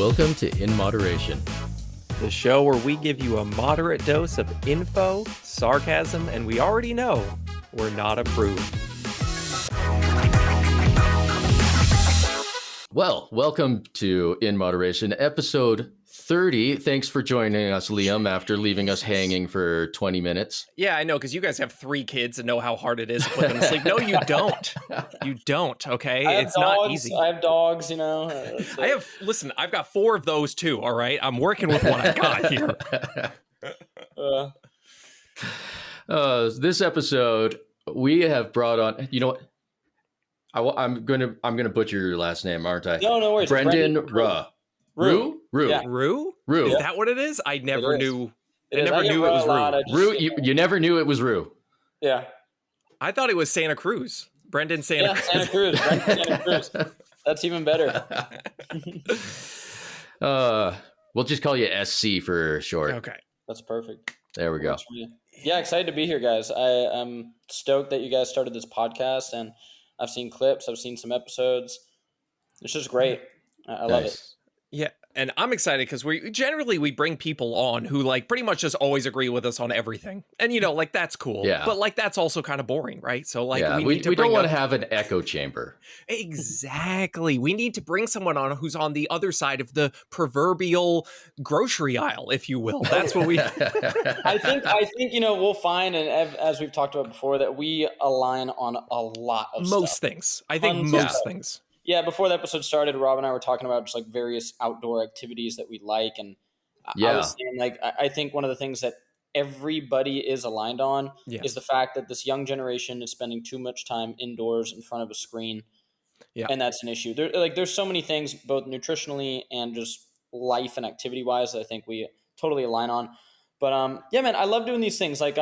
Welcome to In Moderation, the show where we give you a moderate dose of info, sarcasm, and we already know we're not approved. Well, welcome to In Moderation, episode 30. Thanks for joining us, Liam, after leaving us hanging for 20 minutes. Yeah, I know, because you guys have 3 kids and know how hard it is to put them to sleep. No, you don't. You don't, okay? It's dogs, not easy. I have dogs, you know. Listen, I've got 4 of those too, all right? I'm working with what I got here. This episode, we have brought on, you know what? I'm gonna butcher your last name, aren't I? No worries. Brendan Ruh. Rue? Yeah. Rue? Rue. Is that what it is? I never knew. I never knew it was Rue. Rue, you never knew it was Rue. Yeah. I thought it was Santa Cruz. Brendan Santa Cruz. Santa Cruz. Brendan Santa Cruz. That's even better. We'll just call you SC for short. Okay. That's perfect. There we go. Yeah, excited to be here, guys. I'm stoked that you guys started this podcast, and I've seen clips. I've seen some episodes. It's just great. I love it. Yeah, and I'm excited because we bring people on who like pretty much just always agree with us on everything, and you know, like that's cool. Yeah. But like that's also kind of boring, right? So like we don't want to have an echo chamber. Exactly. We need to bring someone on who's on the other side of the proverbial grocery aisle, if you will. That's what we. I think you know we'll find, and as we've talked about before, that we align on a lot of most stuff. things. I think most things. Yeah, before the episode started, Rob and I were talking about just like various outdoor activities that we like. And I was saying, like, I think one of the things that everybody is aligned on is the fact that this young generation is spending too much time indoors in front of a screen. Yeah. And that's an issue. There's so many things, both nutritionally and just life and activity wise, that I think we totally align on. But yeah, man, I love doing these things. Like,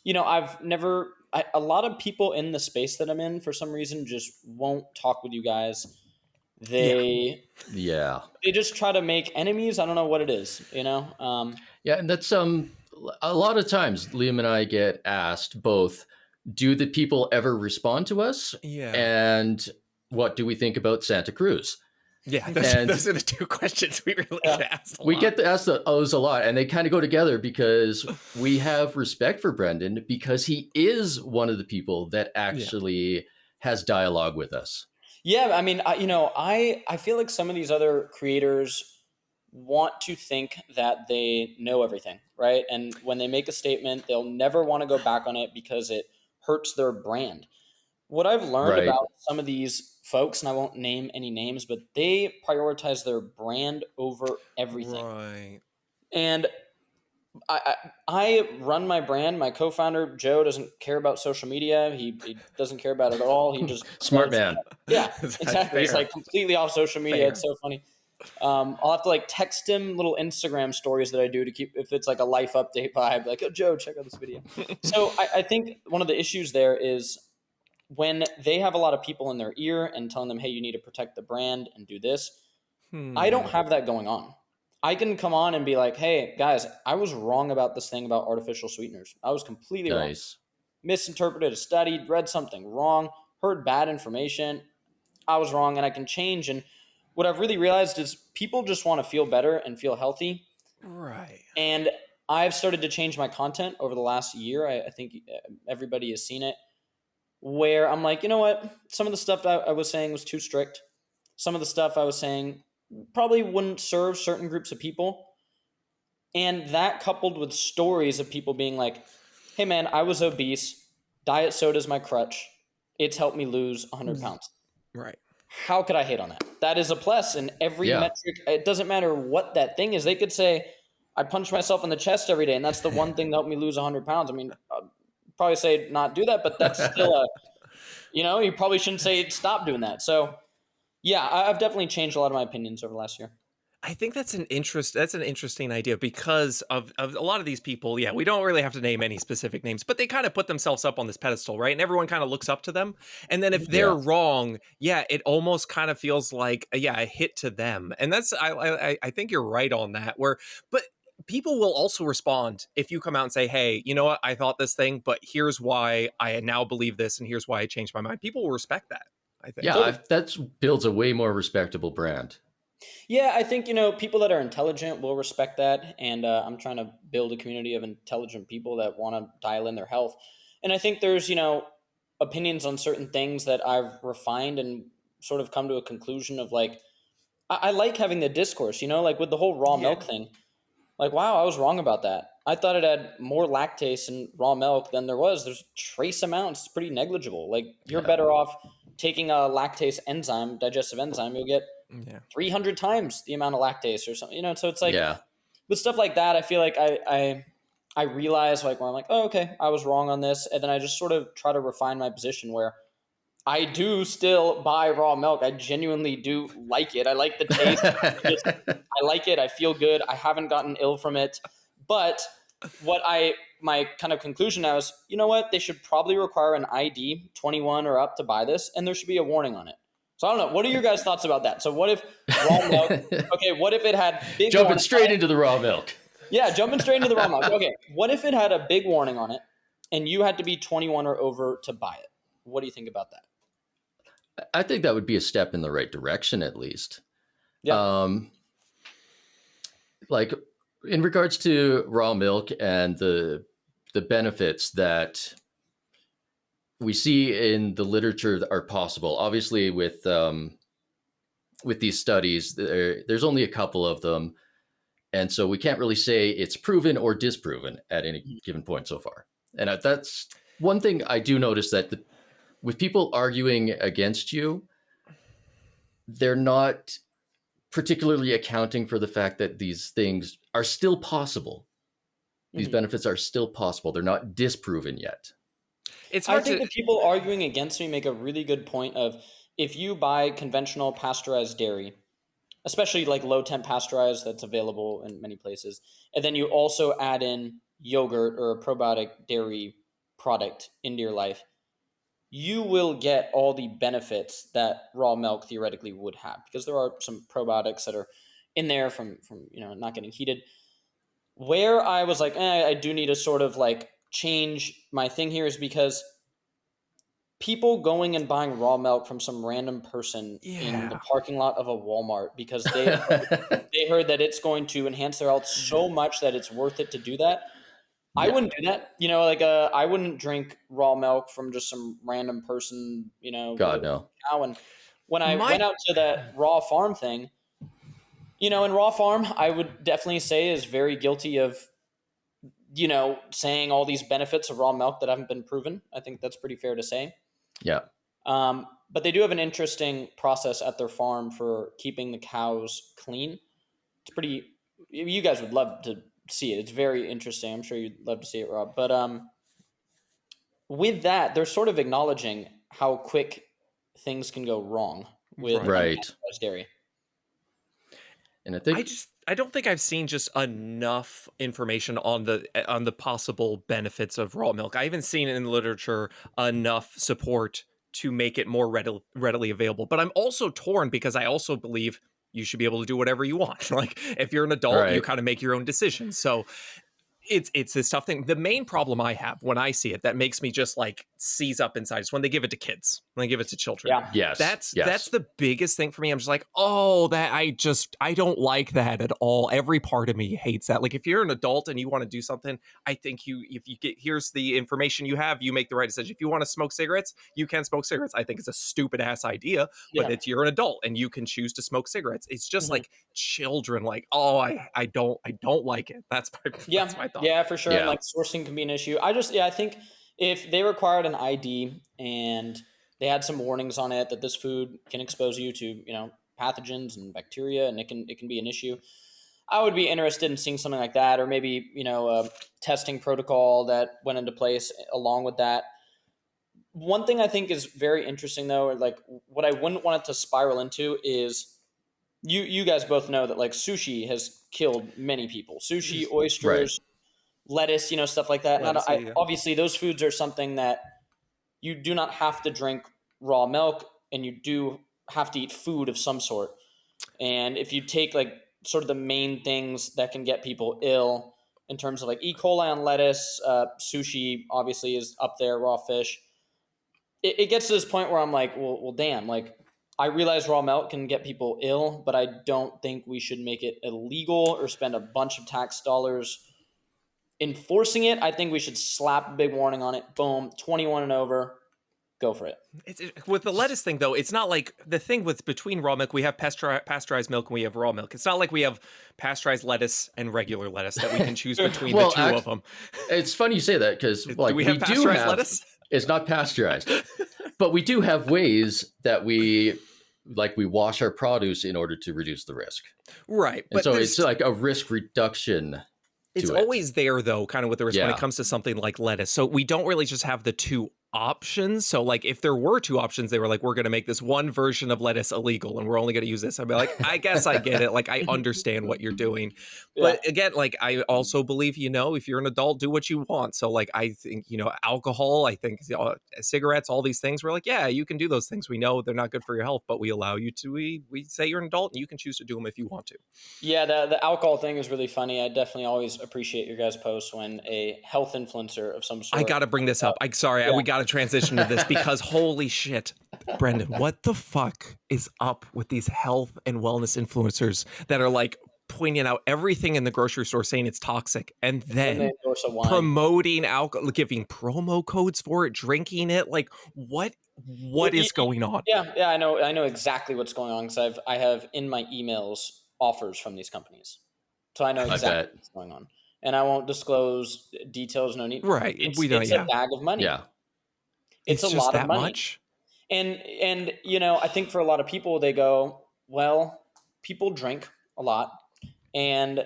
you know, a lot of people in the space that I'm in, for some reason, just won't talk with you guys. They just try to make enemies. I don't know what it is, you know? Yeah, and that's a lot of times Liam and I get asked both, do the people ever respond to us? Yeah. And what do we think about Santa Cruz? Yeah, those are the 2 questions we really get asked a lot. We get asked those a lot, and they kind of go together because we have respect for Brendan because he is one of the people that actually has dialogue with us. Yeah, I mean, I feel like some of these other creators want to think that they know everything, right? And when they make a statement, they'll never want to go back on it because it hurts their brand. What I've learned about some of these folks, and I won't name any names, but they prioritize their brand over everything. Right. And I run my brand. My co-founder, Joe, doesn't care about social media. He doesn't care about it at all. He just smart man. Yeah, exactly. He's like completely off social media. Fair. It's so funny. I'll have to like text him little Instagram stories that I do to keep, if it's like a life update vibe, like, oh, Joe, check out this video. So I think one of the issues there is when they have a lot of people in their ear and telling them, hey, you need to protect the brand and do this. I don't have that going on. I can come on and be like, hey, guys, I was wrong about this thing about artificial sweeteners. I was completely wrong. Misinterpreted, studied, read something wrong, heard bad information. I was wrong, and I can change. And what I've really realized is people just want to feel better and feel healthy. Right. And I've started to change my content over the last year. I think everybody has seen it, where I'm like, you know what? Some of the stuff that I was saying was too strict. Some of the stuff I was saying probably wouldn't serve certain groups of people. And that coupled with stories of people being like, hey man, I was obese. Diet soda's my crutch. It's helped me lose 100 pounds. Right. How could I hate on that? That is a plus in every metric. It doesn't matter what that thing is. They could say, I punch myself in the chest every day, and that's the one thing that helped me lose 100 pounds. I mean, I'd probably say not do that, but that's still you probably shouldn't say stop doing that. So yeah, I've definitely changed a lot of my opinions over the last year. I think that's an interesting idea because of a lot of these people. Yeah, we don't really have to name any specific names, but they kind of put themselves up on this pedestal, right? And everyone kind of looks up to them. And then if they're wrong, it almost kind of feels like a hit to them. And that's I think you're right on that. But people will also respond if you come out and say, hey, you know what? I thought this thing, but here's why I now believe this, and here's why I changed my mind. People will respect that, I think. Yeah, that builds a way more respectable brand. Yeah, I think, people that are intelligent will respect that. And I'm trying to build a community of intelligent people that want to dial in their health. And I think there's, opinions on certain things that I've refined and sort of come to a conclusion of like, I like having the discourse, like with the whole raw Yeah. milk thing. Like, wow, I was wrong about that. I thought it had more lactase in raw milk than there was. There's trace amounts, it's pretty negligible. Like, you're Yeah. better off taking a lactase enzyme, digestive enzyme. You'll get Yeah. 300 times the amount of lactase or something. So it's like Yeah. with stuff like that, I feel like I realize like where I'm like, oh, okay, I was wrong on this, and then I just sort of try to refine my position where I do still buy raw milk. I genuinely do like it. I like the taste. I like it. I feel good. I haven't gotten ill from it. But my kind of conclusion now is, you know what? They should probably require an ID, 21 or up, to buy this, and there should be a warning on it. So I don't know. What are your guys' thoughts about that? So what if raw milk? Okay, what if it had big jumping straight into the raw milk? Yeah, jumping straight into the raw milk. Okay, what if it had a big warning on it, and you had to be 21 or over to buy it? What do you think about that? I think that would be a step in the right direction, at least. Yeah. Like in regards to raw milk and the benefits that we see in the literature that are possible. Obviously, with these studies, there's only a couple of them, and so we can't really say it's proven or disproven at any given point so far. And that's one thing I do notice, that with people arguing against you, they're not particularly accounting for the fact that these things are still possible. These benefits are still possible. They're not disproven yet. It's hard I think the people arguing against me make a really good point of, if you buy conventional pasteurized dairy, especially like low temp pasteurized that's available in many places, and then you also add in yogurt or a probiotic dairy product into your life, you will get all the benefits that raw milk theoretically would have, because there are some probiotics that are in there from not getting heated. Where I was like, I do need to sort of like change my thing here is because people going and buying raw milk from some random person in the parking lot of a Walmart because they heard that it's going to enhance their health so much that it's worth it to do that. I wouldn't do that. I wouldn't drink raw milk from just some random person, God, no. cow. And when I went out to that raw farm thing, and raw farm, I would definitely say is very guilty of, saying all these benefits of raw milk that haven't been proven. I think that's pretty fair to say. Yeah. But they do have an interesting process at their farm for keeping the cows clean. It's pretty, you guys would love to see it. It's very interesting. I'm sure you'd love to see it, Rob. But with that, they're sort of acknowledging how quick things can go wrong with dairy. And I think I don't think I've seen just enough information on the possible benefits of raw milk. I haven't seen in the literature enough support to make it more readily available. But I'm also torn, because I also believe you should be able to do whatever you want. Like, if you're an adult, you kind of make your own decisions. So it's this tough thing. The main problem I have when I see it that makes me just like seize up inside is when they give it to kids, when they give it to children. Yeah. Yes. That's the biggest thing for me. I'm just like, I don't like that at all. Every part of me hates that. Like, if you're an adult and you want to do something, I think here's the information you have, you make the right decision. If you want to smoke cigarettes, you can smoke cigarettes. I think it's a stupid ass idea, but you're an adult and you can choose to smoke cigarettes. It's just like children, like, I don't like it. That's my thought. Yeah, for sure. Yeah. And like sourcing can be an issue. I think if they required an ID and they had some warnings on it that this food can expose you to, pathogens and bacteria, and it can be an issue, I would be interested in seeing something like that, or maybe, a testing protocol that went into place along with that. One thing I think is very interesting, though, or like what I wouldn't want it to spiral into is, you guys both know that like sushi has killed many people. Sushi, oysters, lettuce, stuff like that. Obviously, those foods are something that you do not have to drink raw milk, and you do have to eat food of some sort. And if you take like sort of the main things that can get people ill in terms of like E. coli on lettuce, sushi obviously is up there, raw fish. It gets to this point where I'm like, well, damn, like I realize raw milk can get people ill, but I don't think we should make it illegal or spend a bunch of tax dollars enforcing it. I think we should slap a big warning on it. Boom, 21 and over. Go for it. With the lettuce thing, though, it's not like the thing with between raw milk, we have pasteurized milk and we have raw milk. It's not like we have pasteurized lettuce and regular lettuce that we can choose between the two of them. It's funny you say that because like do we have pasteurized lettuce? It's not pasteurized, but we do have ways that we wash our produce in order to reduce the risk. Right. And so it's like a risk reduction. It's always there, though, kind of with the risk when it comes to something like lettuce. So we don't really just have the two options. So like if there were two options, they were like, we're going to make this one version of lettuce illegal and we're only going to use this. I'd be like, I guess I get it. Like I understand what you're doing. But again, like I also believe, if you're an adult, do what you want. So like I think, alcohol, I think cigarettes, all these things, we're like, yeah, you can do those things. We know they're not good for your health, but we allow you to, we say you're an adult and you can choose to do them if you want to. Yeah, the alcohol thing is really funny. I definitely always appreciate your guys' posts when a health influencer of some sort. I got to bring this up. We got to transition to this because holy shit, Brendan, what the fuck is up with these health and wellness influencers that are like pointing out everything in the grocery store saying it's toxic and then promoting alcohol, giving promo codes for it, drinking it? Like what is going on? Yeah, I know exactly what's going on because I have in my emails offers from these companies, so I know exactly what's going on, and I won't disclose details. No need. Right, it's a bag of money. Yeah. It's a lot of money. Much? And I think for a lot of people, they go, well, people drink a lot. And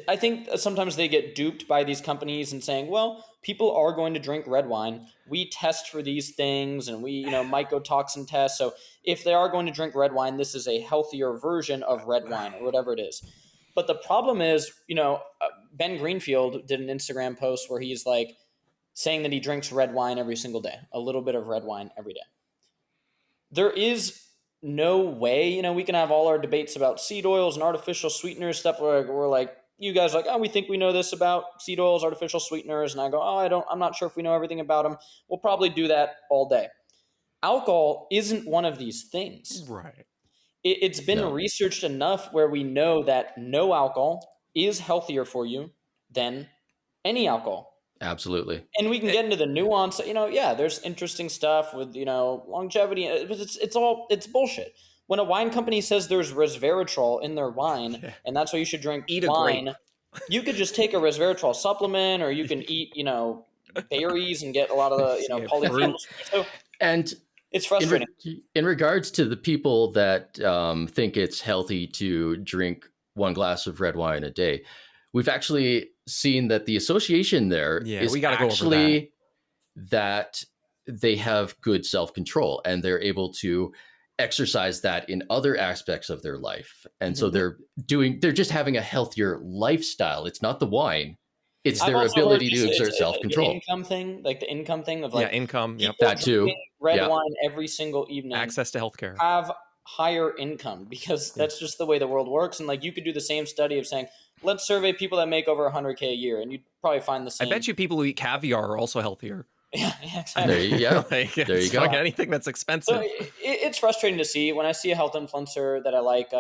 I think sometimes they get duped by these companies and saying, well, people are going to drink red wine. We test for these things and we, mycotoxin test. So if they are going to drink red wine, this is a healthier version of red wine or whatever it is. But the problem is, Ben Greenfield did an Instagram post where he's like, saying that he drinks red wine every single day, a little bit of red wine every day. There is no way, we can have all our debates about seed oils and artificial sweeteners, stuff where we're like, you guys are like, oh, we think we know this about seed oils, artificial sweeteners. And I go, I'm not sure if we know everything about them. We'll probably do that all day. Alcohol isn't one of these things. Right. It's been researched enough where we know that no alcohol is healthier for you than any alcohol. Absolutely. And we can get into the nuance, there's interesting stuff with, longevity, but it's bullshit. When a wine company says there's resveratrol in their wine and that's why you should drink wine, you could just take a resveratrol supplement or you can eat, berries and get a lot of the, polyphenols. So, and it's frustrating. In regards to the people that think it's healthy to drink one glass of red wine a day, we've actually seen that the association there is actually that they have good self-control and they're able to exercise that in other aspects of their life. And so they're just having a healthier lifestyle. It's not the wine. It's their ability to exert self-control. The income thing of income. Yep. That too. Red wine every single evening. Access to healthcare. Have higher income because that's just the way the world works. And you could do the same study of saying, let's survey people that make over 100K a year, and you'd probably find the same. I bet you people who eat caviar are also healthier. Yeah, exactly. There you go. There you go. Anything that's expensive. So it's frustrating to see when I see a health influencer that I like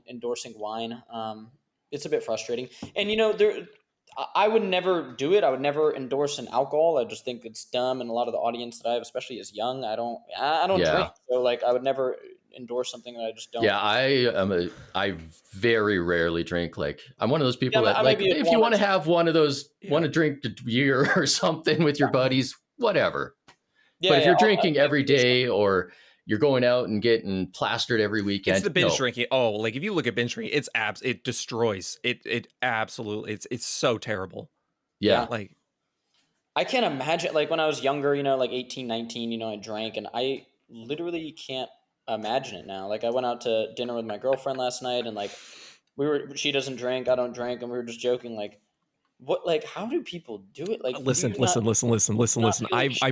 endorsing wine. It's a bit frustrating. And I would never do it. I would never endorse an alcohol. I just think it's dumb. And a lot of the audience that I have, especially as young, I don't drink. So I would never endorse something that I just don't. Yeah, I very rarely drink. I'm one of those people that if you want to have one of those, want to drink a beer or something with your buddies, whatever. But if you're drinking every day or you're going out and getting plastered every weekend, it's the binge drinking. Oh, if you look at binge drinking, it destroys it. It absolutely, it's so terrible. Yeah. I can't imagine when I was younger, 18, 19, I drank and I literally can't imagine it now. I went out to dinner with my girlfriend last night and she doesn't drink, I don't drink, and we were just joking what, like, how do people do it? Like, do Listen. you not feel I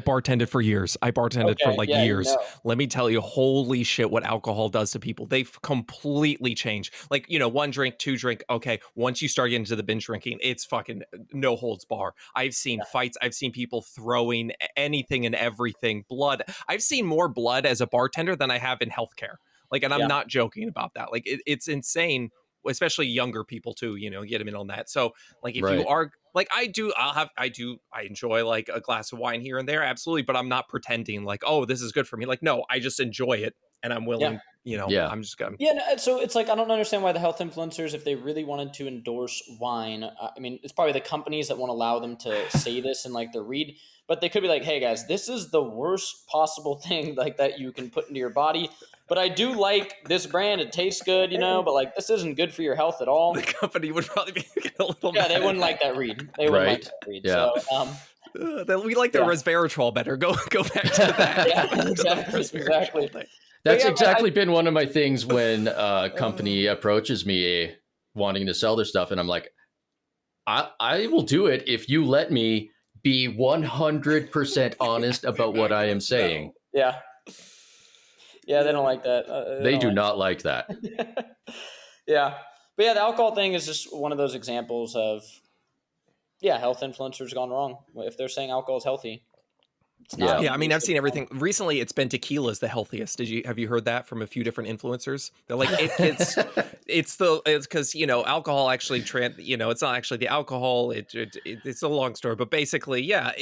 bartended for years. I bartended for okay, like yeah, you years. know. Let me tell you, holy shit, what alcohol does to people. They've completely changed. Like, one drink, two drink. Okay. Once you start getting into the binge drinking, it's fucking no holds bar. I've seen fights. I've seen people throwing anything and everything. Blood. I've seen more blood as a bartender than I have in healthcare. Like, and I'm Yeah. not joking about that. Like, it's insane, especially younger people too, get them in on that. So like, if you Right. are like, I enjoy like a glass of wine here and there. Absolutely. But I'm not pretending like, oh, this is good for me. Like, no, I just enjoy it. And I'm Yeah. willing, Yeah. I'm just gonna. Yeah, no, so it's like I don't understand why the health influencers, if they really wanted to endorse wine, I mean, it's probably the companies that won't allow them to say this in like their read, but they could be like, "Hey guys, this is the worst possible thing like that you can put into your body, but I do like this brand; it tastes good, but like this isn't good for your health at The all." company would probably be a little Yeah, mad. they wouldn't like that read. They wouldn't like Right. that read. Yeah. So, We like the yeah, resveratrol better. Go back to that. yeah, Go back to the exactly, resveratrol exactly. thing. But That's yeah, exactly been one of my things when a company approaches me wanting to sell their stuff, and I'm like, I will do it if you let me be 100% honest about what I am saying. yeah, yeah, they don't like that. They They don't do like not like that. yeah. But yeah, the alcohol thing is just one of those examples of, yeah, health influencers gone wrong. If they're saying alcohol is healthy, it's not. Yeah. Yeah, I mean, I've seen It's everything. Recently, it's been tequila's the healthiest. Have you heard that from a few different influencers? They're like, it's because alcohol actually it's not actually the alcohol. It's a long story, but basically, yeah,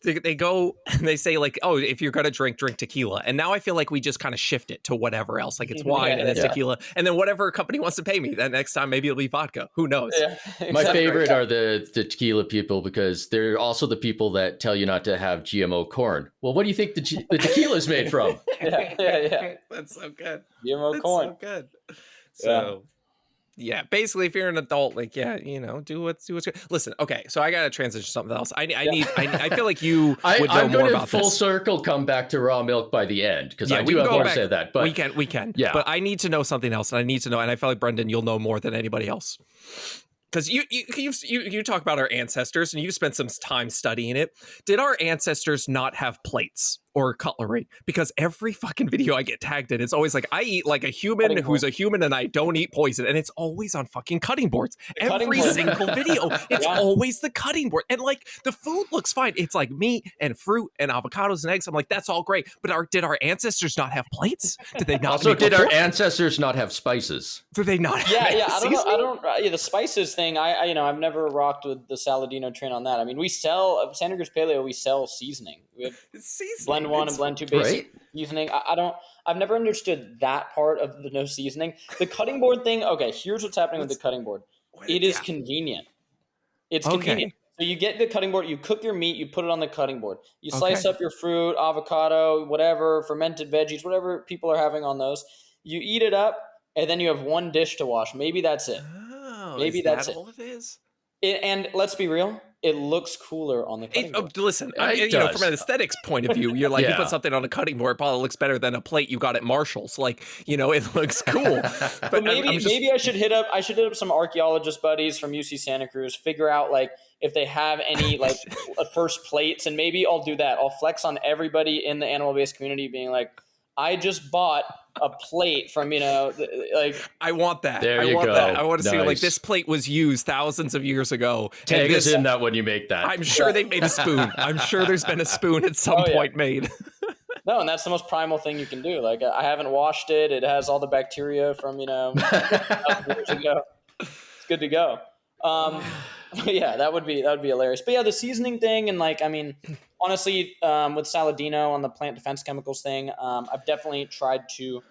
they go and they say like, oh, if you're gonna drink tequila, and now I feel like we just kind of shift it to whatever else, like it's wine and it's Yeah. tequila, and then whatever company wants to pay me. Then next time maybe it'll be vodka. Who knows? Yeah, My exactly. favorite are the tequila people because they're also the people that tell you not to have GMO corn. Well, what do you think the tequila is made from? Yeah. That's so good. GMO That's corn. so good. Yeah. So yeah, basically, if you're an adult, like, yeah, do what's good. Listen, okay, so I gotta transition to something else. I feel like you would know I'm more going to about full this. circle come back to raw milk by the end because Yeah, I we do can have go more back. to say that. But we can. Yeah. But I need to know something else, and I feel like Brendan, you'll know more than anybody else. Because you talk about our ancestors and you spent some time studying it. Did our ancestors not have plates or cutlery? Because every fucking video I get tagged in, it's always like, I eat like a human Cutting who's board. a human and I don't eat poison. And it's always on fucking cutting boards. Cutting Every board. single video, it's Yeah. always the cutting board. And like the food looks fine. It's like meat and fruit and avocados and eggs. I'm like, that's all great. But did our ancestors not have plates? Did they not? Also, did our ancestors not have spices? Did they not? Yeah, have I don't know. seasoning? I don't. Yeah, the spices thing. I've never rocked with the Saladino train on that. I mean, we sell Santa Cruz Paleo. We sell seasoning. We have Seasoning. blend 1 and blend 2 basic Right? seasoning. I've never understood that part of the no seasoning. The cutting board thing. Okay, here's what's happening with the cutting board. It is convenient. It's convenient. So you get the cutting board, you cook your meat, you put it on the cutting board. You slice up your fruit, avocado, whatever, fermented veggies, whatever people are having on those. You eat it up, and then you have one dish to wash. Maybe that's it. Oh, Maybe is that's that it. all it is? And let's be real, it looks cooler on the cutting board. Listen, It from does. an aesthetics point of view, you're like, you Yeah. put something on a cutting board, it probably looks better than a plate you got at Marshall's. Like, it looks cool. But maybe I should hit up some archaeologist buddies from UC Santa Cruz, figure out like if they have any like first plates, and maybe I'll do that. I'll flex on everybody in the animal-based community, being like, I just bought a plate from, like, I want that. There I you want go. that. I want to see like Nice. this plate was used thousands of years ago. Tag us in that when you make that. I'm sure they made a spoon. I'm sure there's been a spoon at some point made. No, and that's the most primal thing you can do. Like, I haven't washed it. It has all the bacteria from, years ago. It's good to go. Yeah, that would be hilarious. But yeah, the seasoning thing, and like, I mean, honestly, with Saladino on the plant defense chemicals thing, I've definitely tried to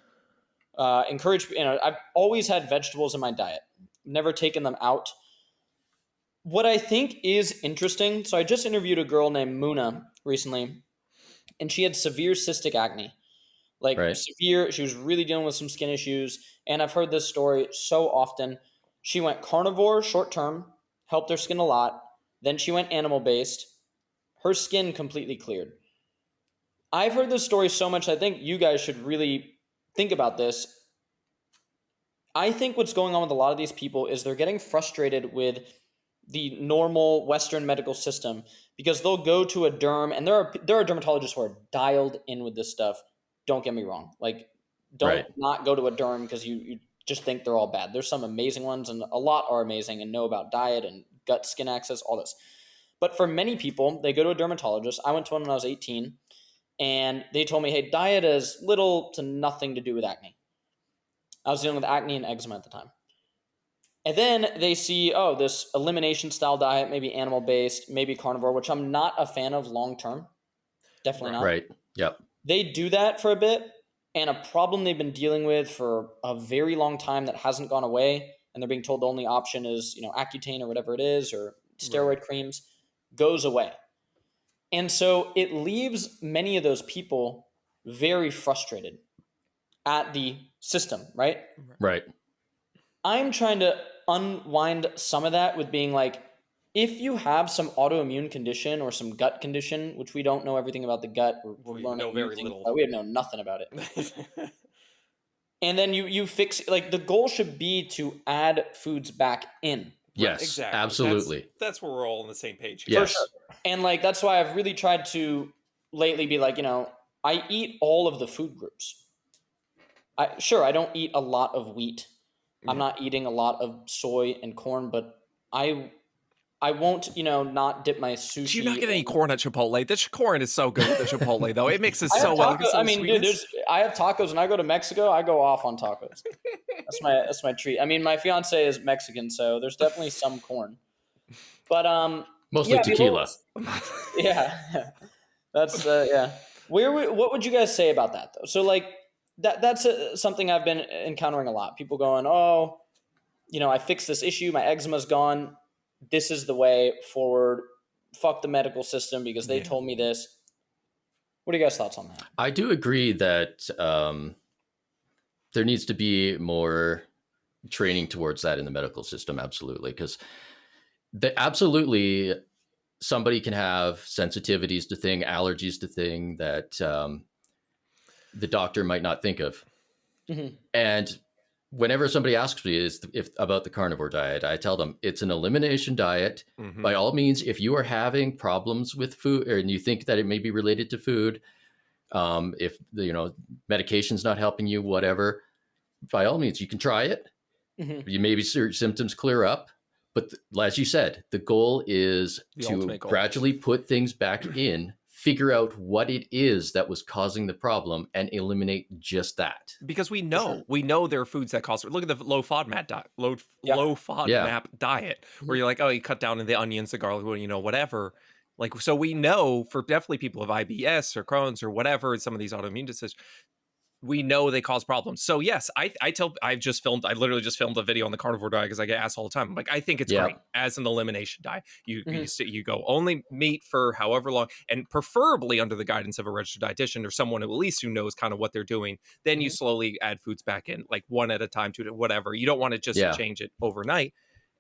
encourage. I've always had vegetables in my diet. Never taken them out. What I think is interesting. So I just interviewed a girl named Muna recently, and she had severe cystic acne. Like severe, she was really dealing with some skin issues. And I've heard this story so often. She went carnivore short term, helped her skin a lot. Then she went animal based. Her skin completely cleared. I've heard this story so much, I think you guys should really think about this. I think what's going on with a lot of these people is they're getting frustrated with the normal Western medical system, because they'll go to a derm, and there are dermatologists who are dialed in with this stuff. Don't get me wrong. Like, don't not go to a derm because you just think they're all bad. There's some amazing ones, and a lot are amazing and know about diet and gut skin access, all this. But for many people, they go to a dermatologist. I went to one when I was 18, and they told me, hey, diet has little to nothing to do with acne. I was dealing with acne and eczema at the time. And then they see, oh, this elimination style diet, maybe animal based, maybe carnivore, which I'm not a fan of long term. Definitely not. Right. Yep. They do that for a bit, and a problem they've been dealing with for a very long time that hasn't gone away, and they're being told the only option is, Accutane or whatever it is, or steroid creams, goes away. And so it leaves many of those people very frustrated at the system, right? Right. I'm trying to unwind some of that with being like, if you have some autoimmune condition or some gut condition, which we don't know everything about the gut, we know very little. We have known nothing about it. And then you fix, like, the goal should be to add foods back in. Yes, exactly. Absolutely. That's where we're all on the same page. Yes. For sure. And like, that's why I've really tried to lately be like, I eat all of the food groups. I don't eat a lot of wheat. I'm not eating a lot of soy and corn, but I won't, not dip my sushi. Do you not get any corn at Chipotle? The corn is so good with the Chipotle, though. It mixes so well. I mean, dude, I have tacos. When I go to Mexico, I go off on tacos. That's my treat. I mean, my fiance is Mexican, so there's definitely some corn. But mostly tequila. Yeah, that's yeah. What would you guys say about that though? So like that's something I've been encountering a lot. People going, oh, I fixed this issue. My eczema's gone. This is the way forward. Fuck the medical system because they told me this. What are you guys' thoughts on that? I do agree that there needs to be more training towards that in the medical system. Absolutely. Because absolutely somebody can have sensitivities to thing, allergies to thing that the doctor might not think of. Mm-hmm. And whenever somebody asks me about the carnivore diet, I tell them it's an elimination diet. Mm-hmm. By all means, if you are having problems with food and you think that it may be related to food, if medication's not helping you, whatever, by all means, you can try it. Mm-hmm. You maybe symptoms clear up. But as you said, the goal is to gradually put things back in, figure out what it is that was causing the problem, and eliminate just that. Because we know there are foods that cause. Look at the low FODMAP diet, where you're like, oh, you cut down on the onions, the garlic, whatever. Like, so we know for definitely people of IBS or Crohn's or whatever, some of these autoimmune diseases, we know they cause problems. So yes, I literally just filmed a video on the carnivore diet because I get asked all the time. I'm like, I think it's great as an elimination diet. You go only meat for however long, and preferably under the guidance of a registered dietitian or someone at least who knows kind of what they're doing. Then you slowly add foods back in, like one at a time, two, whatever. You don't want to just change it overnight.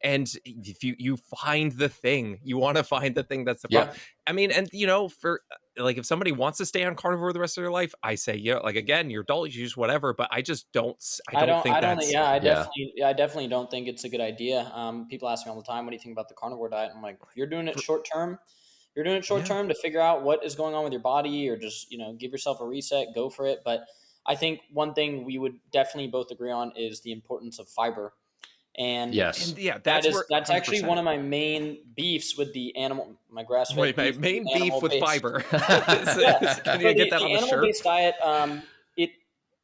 And if you find the thing, you want to find the thing that's the problem. I mean, and for like, if somebody wants to stay on carnivore the rest of their life, I say, like, again, you're adult, you use whatever, but I just don't. I definitely don't think it's a good idea. People ask me all the time, what do you think about the carnivore diet? I'm like, if you're doing it short term, to figure out what is going on with your body, or just, give yourself a reset, go for it. But I think one thing we would definitely both agree on is the importance of fiber. And that's actually one of my main beefs with the animal, my grass-fed. Wait, my main beef with fiber. Can you get that on the shirt? Animal-based diet, it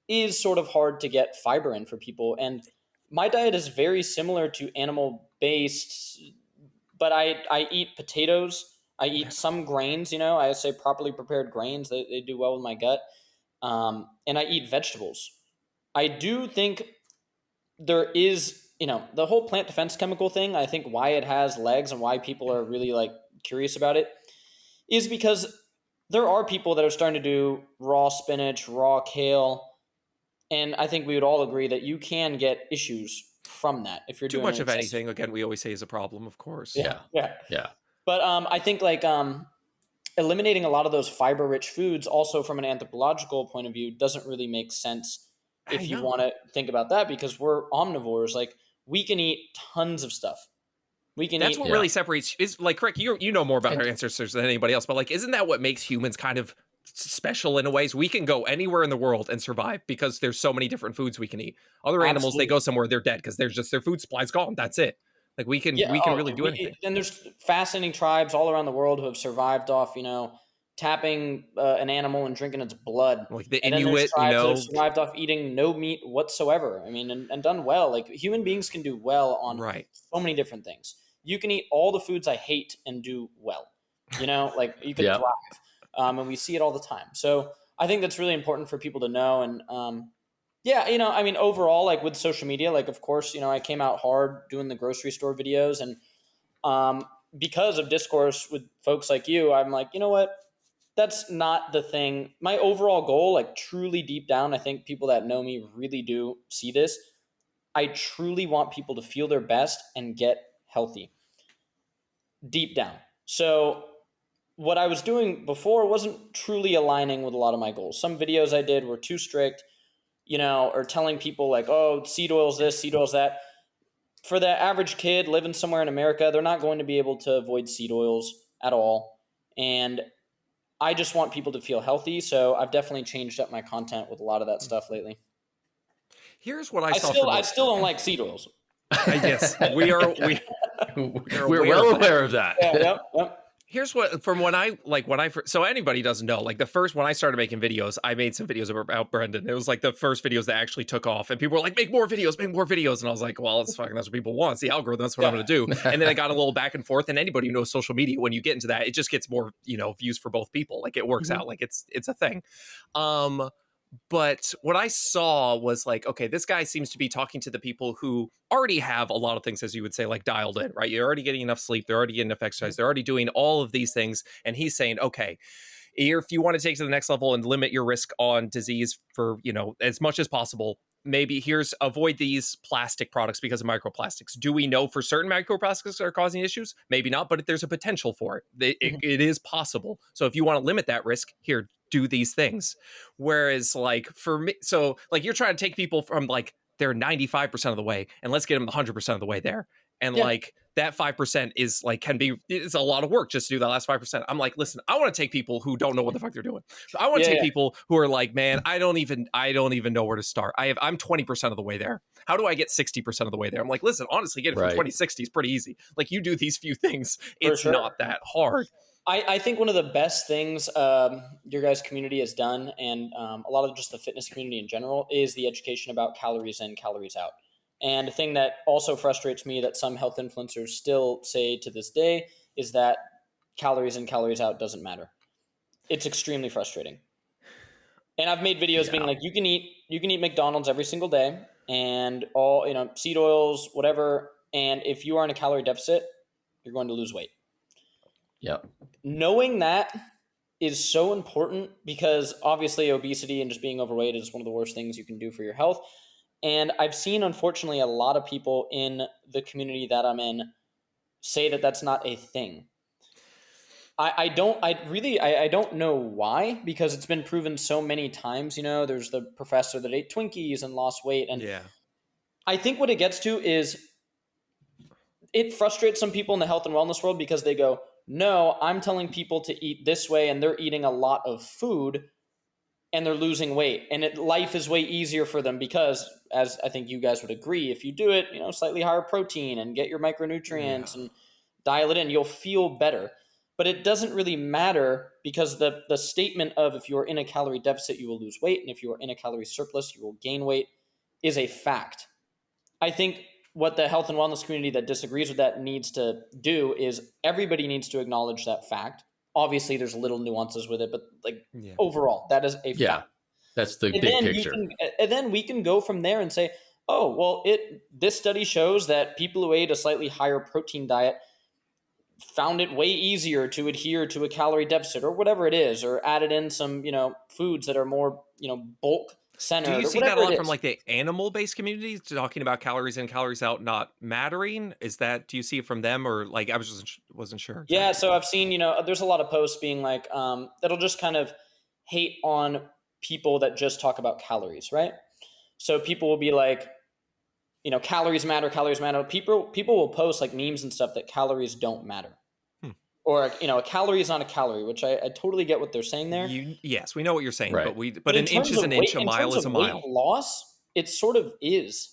is sort of hard to get fiber in for people, and my diet is very similar to animal-based, but I eat potatoes. I eat some grains. I say properly prepared grains. They do well with my gut, and I eat vegetables. I do think there is. The whole plant defense chemical thing, I think why it has legs and why people are really like curious about it is because there are people that are starting to do raw spinach, raw kale. And I think we would all agree that you can get issues from that if you're too doing much of anything. Again, we always say is a problem, of course. Yeah. But I think like eliminating a lot of those fiber rich foods also from an anthropological point of view doesn't really make sense if you want to think about that, because we're omnivores. Like, we can eat tons of stuff. We can That's eat. what really separates, is like, Rick, you know more about our ancestors than anybody else, but like, isn't that what makes humans kind of special in a ways? We can go anywhere in the world and survive because there's so many different foods we can eat. Other animals, they go somewhere, they're dead because there's just their food supply's gone. That's it. Like we can really do anything. And there's fascinating tribes all around the world who have survived off, tapping an animal and drinking its blood. Like the And then there's Inuit, tribes that have survived off eating no meat whatsoever. I mean, and done well. Like human beings can do well on so many different things. You can eat all the foods I hate and do well. Like you can thrive. And we see it all the time. So I think that's really important for people to know. And I mean, overall, like with social media, like of course, I came out hard doing the grocery store videos, and because of Discourse with folks like you, I'm like, you know what? That's not the thing. My overall goal, like truly deep down, I think people that know me really do see this. I truly want people to feel their best and get healthy deep down. So what I was doing before wasn't truly aligning with a lot of my goals. Some videos I did were too strict, or telling people like, oh, seed oil's this, seed oil's that. For the average kid living somewhere in America, they're not going to be able to avoid seed oils at all. And I just want people to feel healthy. So I've definitely changed up my content with a lot of that stuff lately. Here's what I still don't like seed oils. Yes, we're well aware of that. Yep. Here's what, so anybody doesn't know, like when I started making videos, I made some videos about Brendan. It was like the first videos that actually took off, and people were like, make more videos. And I was like, well, that's what people want. It's the algorithm. That's what I'm going to do. And then I got a little back and forth, and anybody who knows social media, when you get into that, it just gets more, views for both people. Like it works out. Like it's a thing. But what I saw was like, okay, this guy seems to be talking to the people who already have a lot of things, as you would say, like dialed in, right? You're already getting enough sleep. They're already getting enough exercise. They're already doing all of these things. And he's saying, okay, if you want to take it to the next level and limit your risk on disease for, as much as possible, maybe avoid these plastic products because of microplastics. Do we know for certain microplastics are causing issues? Maybe not, but there's a potential for it. It is possible. So if you want to limit that risk, here, do these things. Whereas like for me, so like you're trying to take people from like they're 95% of the way and let's get them 100% of the way there. And like that 5% is like, it's a lot of work just to do that last 5%. I'm like, listen, I want to take people who don't know what the fuck they're doing. I want to take people who are like, man, I don't even know where to start. I'm 20% of the way there. How do I get 60% of the way there? I'm like, listen, honestly, getting from 20 to 60 is pretty easy. Like you do these few things, it's not that hard. I think one of the best things your guys' community has done, and a lot of just the fitness community in general, is the education about calories in, calories out. And the thing that also frustrates me that some health influencers still say to this day is that calories in, calories out doesn't matter. It's extremely frustrating. And I've made videos being like, you can eat McDonald's every single day and all, seed oils, whatever. And if you are in a calorie deficit, you're going to lose weight. Yep. Knowing that is so important because obviously obesity and just being overweight is one of the worst things you can do for your health. And I've seen, unfortunately, a lot of people in the community that I'm in say that that's not a thing. I don't know why, because it's been proven so many times. There's the professor that ate Twinkies and lost weight. And I think what it gets to is it frustrates some people in the health and wellness world because they go, no, I'm telling people to eat this way and they're eating a lot of food and they're losing weight. And life is way easier for them because, as I think you guys would agree, if you do it, slightly higher protein and get your micronutrients and dial it in, you'll feel better. But it doesn't really matter because the statement of if you're in a calorie deficit, you will lose weight. And if you are in a calorie surplus, you will gain weight is a fact. I think what the health and wellness community that disagrees with that needs to do is everybody needs to acknowledge that fact. Obviously, there's little nuances with it, but overall, that is a fact. That's the big picture. And then we can go from there and say, oh, well, this study shows that people who ate a slightly higher protein diet found it way easier to adhere to a calorie deficit or whatever it is, or added in some, foods that are more, bulk centered. Do you see that a lot from like the animal-based communities talking about calories in, calories out not mattering? Do you see it from them, or like I wasn't sure? Yeah, so I've seen, there's a lot of posts being like, that'll just kind of hate on people that just talk about calories, right? So people will be like, calories matter, calories matter. People will post like memes and stuff that calories don't matter. Or a calorie is not a calorie, which I totally get what they're saying there. Yes, we know what you're saying, right. but an inch is an inch, a mile is a mile. Weight loss, it sort of is.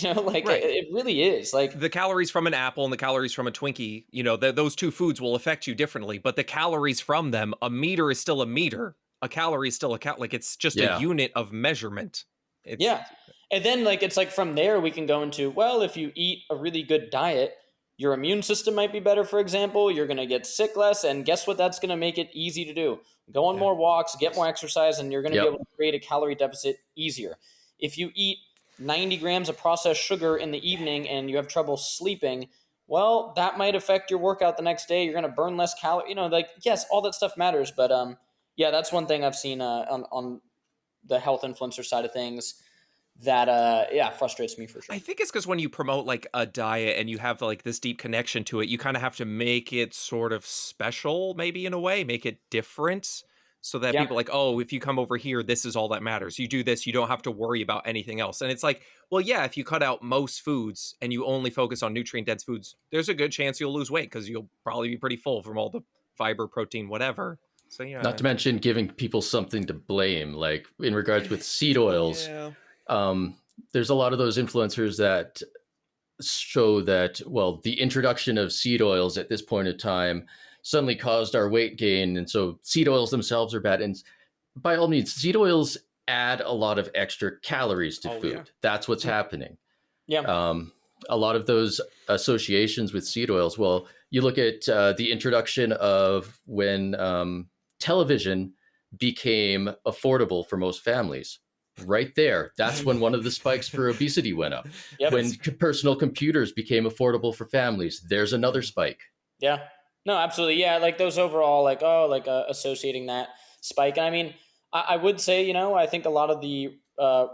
Right. it really is. Like the calories from an apple and the calories from a Twinkie, those two foods will affect you differently, but the calories from them, a meter is still a meter. A calorie is still a like it's just a unit of measurement. And then it's like from there we can go into, well, if you eat a really good diet, your immune system might be better, for example. You're going to get sick less. And guess what? That's going to make it easy to do. Go on more walks, get more exercise, and you're going to be able to create a calorie deficit easier. If you eat 90 grams of processed sugar in the evening and you have trouble sleeping, well, that might affect your workout the next day. You're going to burn less calories. Yes, all that stuff matters. But that's one thing I've seen on the health influencer side of things that frustrates me for sure. I think it's because when you promote like a diet and you have like this deep connection to it, you kind of have to make it sort of special, maybe in a way, make it different, so that people like, oh, if you come over here, this is all that matters. You do this, you don't have to worry about anything else. And it's like, well, yeah, if you cut out most foods and you only focus on nutrient dense foods, there's a good chance you'll lose weight because you'll probably be pretty full from all the fiber, protein, whatever. So Not to mention giving people something to blame, like in regards with seed oils. There's a lot of those influencers that show that, well, the introduction of seed oils at this point in time suddenly caused our weight gain. And so seed oils themselves are bad. And by all means, seed oils add a lot of extra calories to food. Yeah. That's what's happening. Yeah. A lot of those associations with seed oils, well, you look at the introduction of when television became affordable for most families. Right there, that's when one of the spikes for obesity went up. When personal computers became affordable for families, there's another spike. Yeah, no, absolutely. Yeah, like those overall, associating that spike. And I mean, I would say, I think a lot of the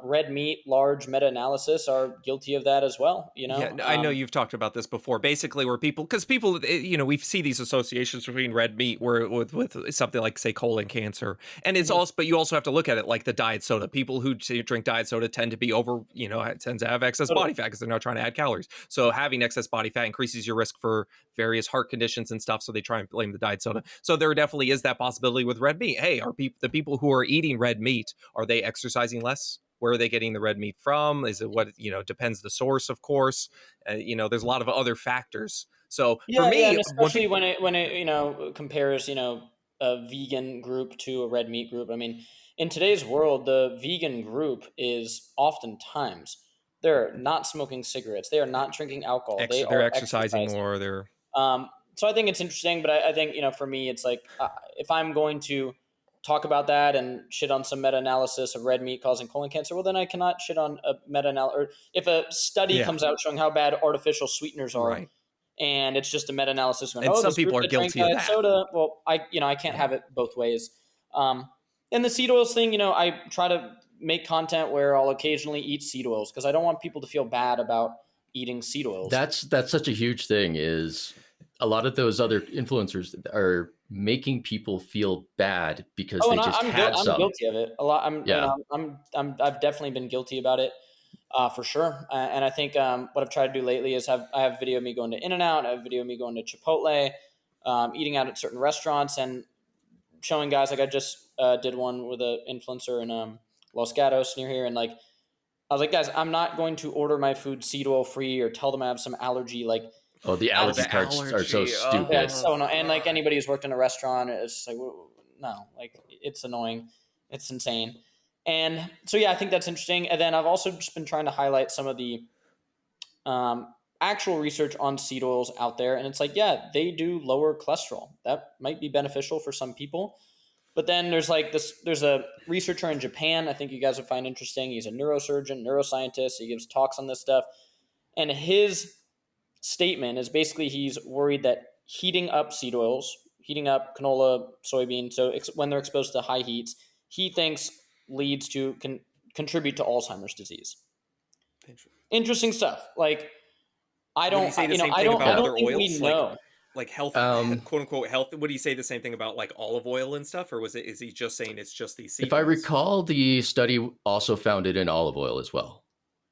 red meat, large meta-analysis are guilty of that as well. Yeah, I know you've talked about this before. Basically, where people, we see these associations between red meat with something like, say, colon cancer, and it's also, but you also have to look at it like the diet soda. People who drink diet soda tend to be tend to have excess body fat because they're not trying to add calories. So having excess body fat increases your risk for various heart conditions and stuff. So they try and blame the diet soda. So there definitely is that possibility with red meat. Hey, are the people who are eating red meat, are they exercising less? Where are they getting the red meat from? Is it what, depends the source, of course. There's a lot of other factors. So for me, and especially when it compares, a vegan group to a red meat group. I mean, in today's world, the vegan group is oftentimes they're not smoking cigarettes. They are not drinking alcohol. They're exercising more. So I think it's interesting, but I think, for me, it's like if I'm going to talk about that and shit on some meta-analysis of red meat causing colon cancer, well, then I cannot shit on a meta-analysis. Or if a study comes out showing how bad artificial sweeteners are, and it's just a meta-analysis going, and some people are guilty of that. Soda, well, I can't have it both ways. And the seed oils thing, I try to make content where I'll occasionally eat seed oils because I don't want people to feel bad about eating seed oils. That's such a huge thing. Is a lot of those other influencers are making people feel bad because they just had some. I'm guilty of it a lot. I've definitely been guilty about it for sure. And I think what I've tried to do lately is I have video of me going to In-N-Out, I have video of me going to Chipotle, eating out at certain restaurants and showing guys. Like I just did one with an influencer in Los Gatos near here, and I was like, guys, I'm not going to order my food seed oil free or tell them I have some allergy. Oh, the allergy cards are so stupid. Yeah, it's so annoying. And anybody who's worked in a restaurant, it's like, no, it's annoying. It's insane. And so, I think that's interesting. And then I've also just been trying to highlight some of the actual research on seed oils out there. And it's like, they do lower cholesterol. That might be beneficial for some people. But then there's there's a researcher in Japan I think you guys would find interesting. He's a neurosurgeon, neuroscientist. He gives talks on this stuff. And his statement is basically he's worried that heating up seed oils, heating up canola, soybean, so when they're exposed to high heats, he thinks leads to contribute to Alzheimer's disease. Interesting stuff. I don't think we know. Like health, quote unquote health. Would he say the same thing about olive oil and stuff, or is he just saying it's just these seed oils? I recall, the study also found it in olive oil as well.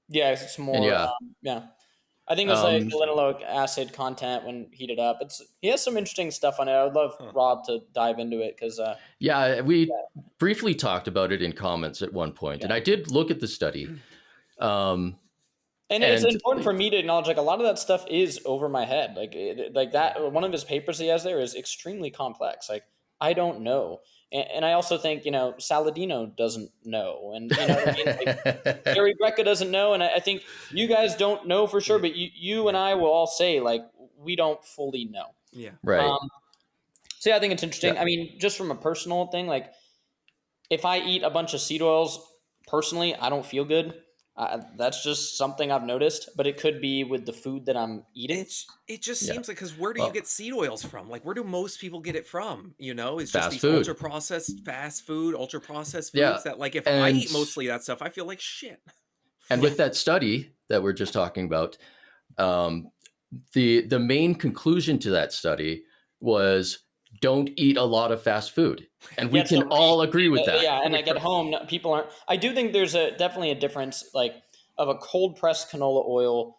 Yeah, it's And more. Yeah, I think it's like um, the linoleic acid content when heated up. He has some interesting stuff on it. I would love Rob to dive into it because yeah, we briefly talked about it in comments at one point, and I did look at the study. And it's And important for me to acknowledge, like, a lot of that stuff is over my head. Like that. One of his papers he has there is extremely complex. Like, I don't know, and I also think Saladino doesn't know, and you know what I mean. Like, Gary Brecka doesn't know, and I think you guys don't know for sure, but you and I will all say like we don't fully know. Yeah. right. So yeah, I think it's interesting. Yeah. I mean, just from a personal thing, like if I eat a bunch of seed oils, personally, I don't feel good. That's just something I've noticed, but it could be with the food that I'm eating. It just Yeah. seems like, because where do you Well, get seed oils from? Like, where do most people get it from? You know, it's just fast these food. ultra processed fast food, ultra processed Yeah. foods that, like, if I And eat mostly that stuff, I feel like shit. with that study that we're just talking about, um, the main conclusion to that study was don't eat a lot of fast food, and we Yeah, can all agree with that. yeah, and like at home, people aren't. I do think there's definitely a difference, like of a cold pressed canola oil,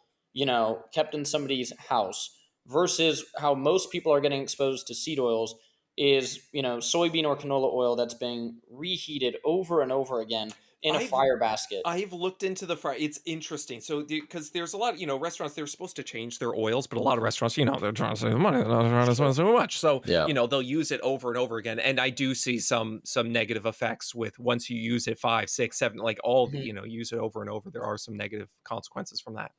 kept in somebody's house versus how most people are getting exposed to seed oils is soybean or canola oil that's being reheated over and over again in a I've fire basket. I've looked into the fry. It's interesting. So, because there's a lot, restaurants, they're supposed to change their oils, but a lot of restaurants, they're trying to save money. They're not trying to spend so much. So, Yeah. they'll use it over and over again. And I do see some negative effects with, once you use it 5, 6, 7, like all, use it over and over. There are some negative consequences from that.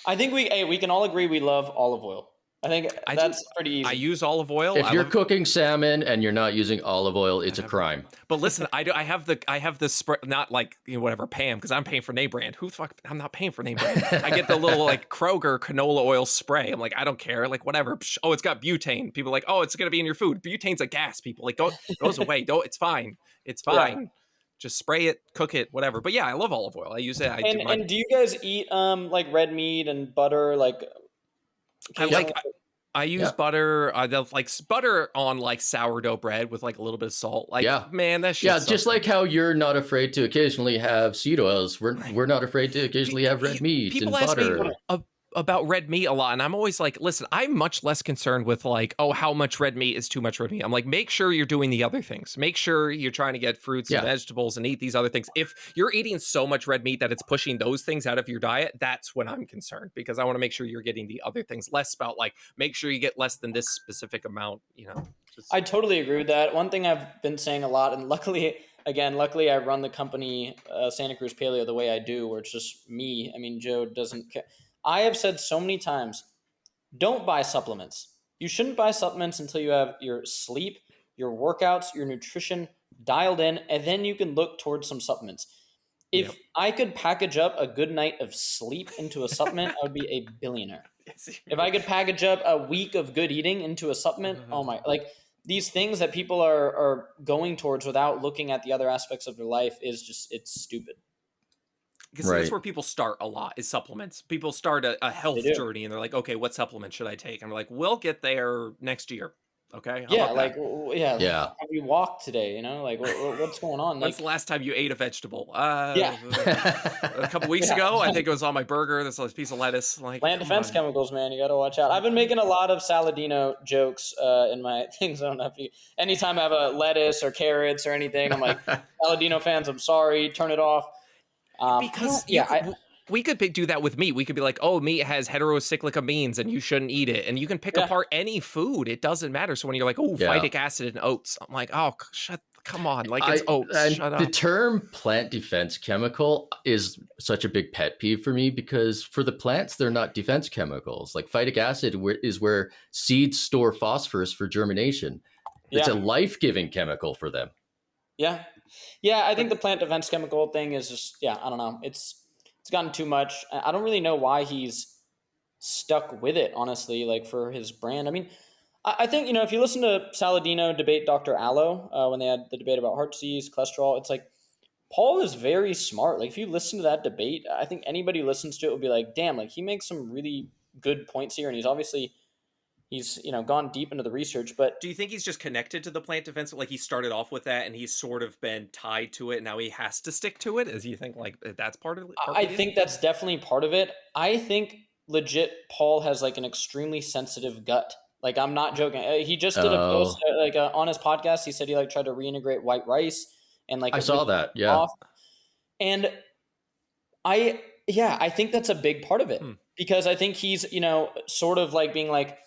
I think we can all agree we love olive oil. I think that's pretty easy. I use olive oil. If you're cooking salmon and you're not using olive oil, it's a crime. But listen, I have the spray, not like whatever Pam, because I'm paying for name brand. Who the fuck? I'm not paying for name brand. I get the little like Kroger canola oil spray. I'm like, I don't care. Like, whatever. Psh, oh, it's got butane. People are like, oh, it's gonna be in your food. Butane's a gas. People like, it goes away. Don't. It's fine. It's fine. Yeah. Just spray it, cook it, whatever. But yeah, I love olive oil. I use it. And do you guys eat like red meat and butter? Like, I use butter. Like butter on like sourdough bread with like a little bit of salt. Like, man, that's just like how you're not afraid to occasionally have seed oils. We're not afraid to occasionally have red meat and butter. People ask me about red meat a lot, and I'm always like, listen, I'm much less concerned with like, oh, how much red meat is too much red meat. I'm like, make sure you're doing the other things. Make sure you're trying to get fruits and vegetables and eat these other things. If you're eating so much red meat that it's pushing those things out of your diet, that's when I'm concerned, because I want to make sure you're getting the other things. Less about like, make sure you get less than this specific amount, I totally agree with that. One thing I've been saying a lot, and luckily I run the company Santa Cruz Paleo the way I do, where it's just me. I mean, Joe doesn't care. I have said so many times, don't buy supplements. You shouldn't buy supplements until you have your sleep, your workouts, your nutrition dialed in, and then you can look towards some supplements. If I could package up a good night of sleep into a supplement, I would be a billionaire. If I could package up a week of good eating into a supplement, these things that people are going towards without looking at the other aspects of their life is just, it's stupid. Because that's where people start a lot, is supplements. People start a health journey and they're like, okay, what supplement should I take? And we're like, we'll get there next year. Okay. Have you walked today? Like what's going on? When's the last time you ate a vegetable? A couple weeks ago, I think it was on my burger. There's a piece of lettuce. Like, plant defense chemicals, man. You got to watch out. I've been making a lot of Saladino jokes in my things. I don't know if you. Anytime I have a lettuce or carrots or anything, I'm like, Saladino fans, I'm sorry, turn it off. Because we could do that with meat. We could be like, oh, meat has heterocyclic amines and you shouldn't eat it. And you can pick apart any food. It doesn't matter. So when you're like, oh, phytic acid in oats, I'm like, oh, come on. Like, it's oats. Shut up. The term plant defense chemical is such a big pet peeve for me, because for the plants, they're not defense chemicals. Like phytic acid is where seeds store phosphorus for germination. It's a life-giving chemical for them. Yeah. Yeah, I think the plant defense chemical thing is just, I don't know. It's gotten too much. I don't really know why he's stuck with it, honestly, like for his brand. I mean, I think, if you listen to Saladino debate Dr. Allo when they had the debate about heart disease, cholesterol, it's like Paul is very smart. Like if you listen to that debate, I think anybody who listens to it will be like, damn, like he makes some really good points here. And he's obviously he's gone deep into the research. But do you think he's just connected to the plant defense? Like he started off with that and he's sort of been tied to it. And now he has to stick to it. As you think like that's part of it? I think that's definitely part of it. I think legit Paul has like an extremely sensitive gut. Like I'm not joking. He just did a post on his podcast. He said he like tried to reintegrate white rice and like I saw that. Yeah. off. And I think that's a big part of it because I think he's, sort of like being like,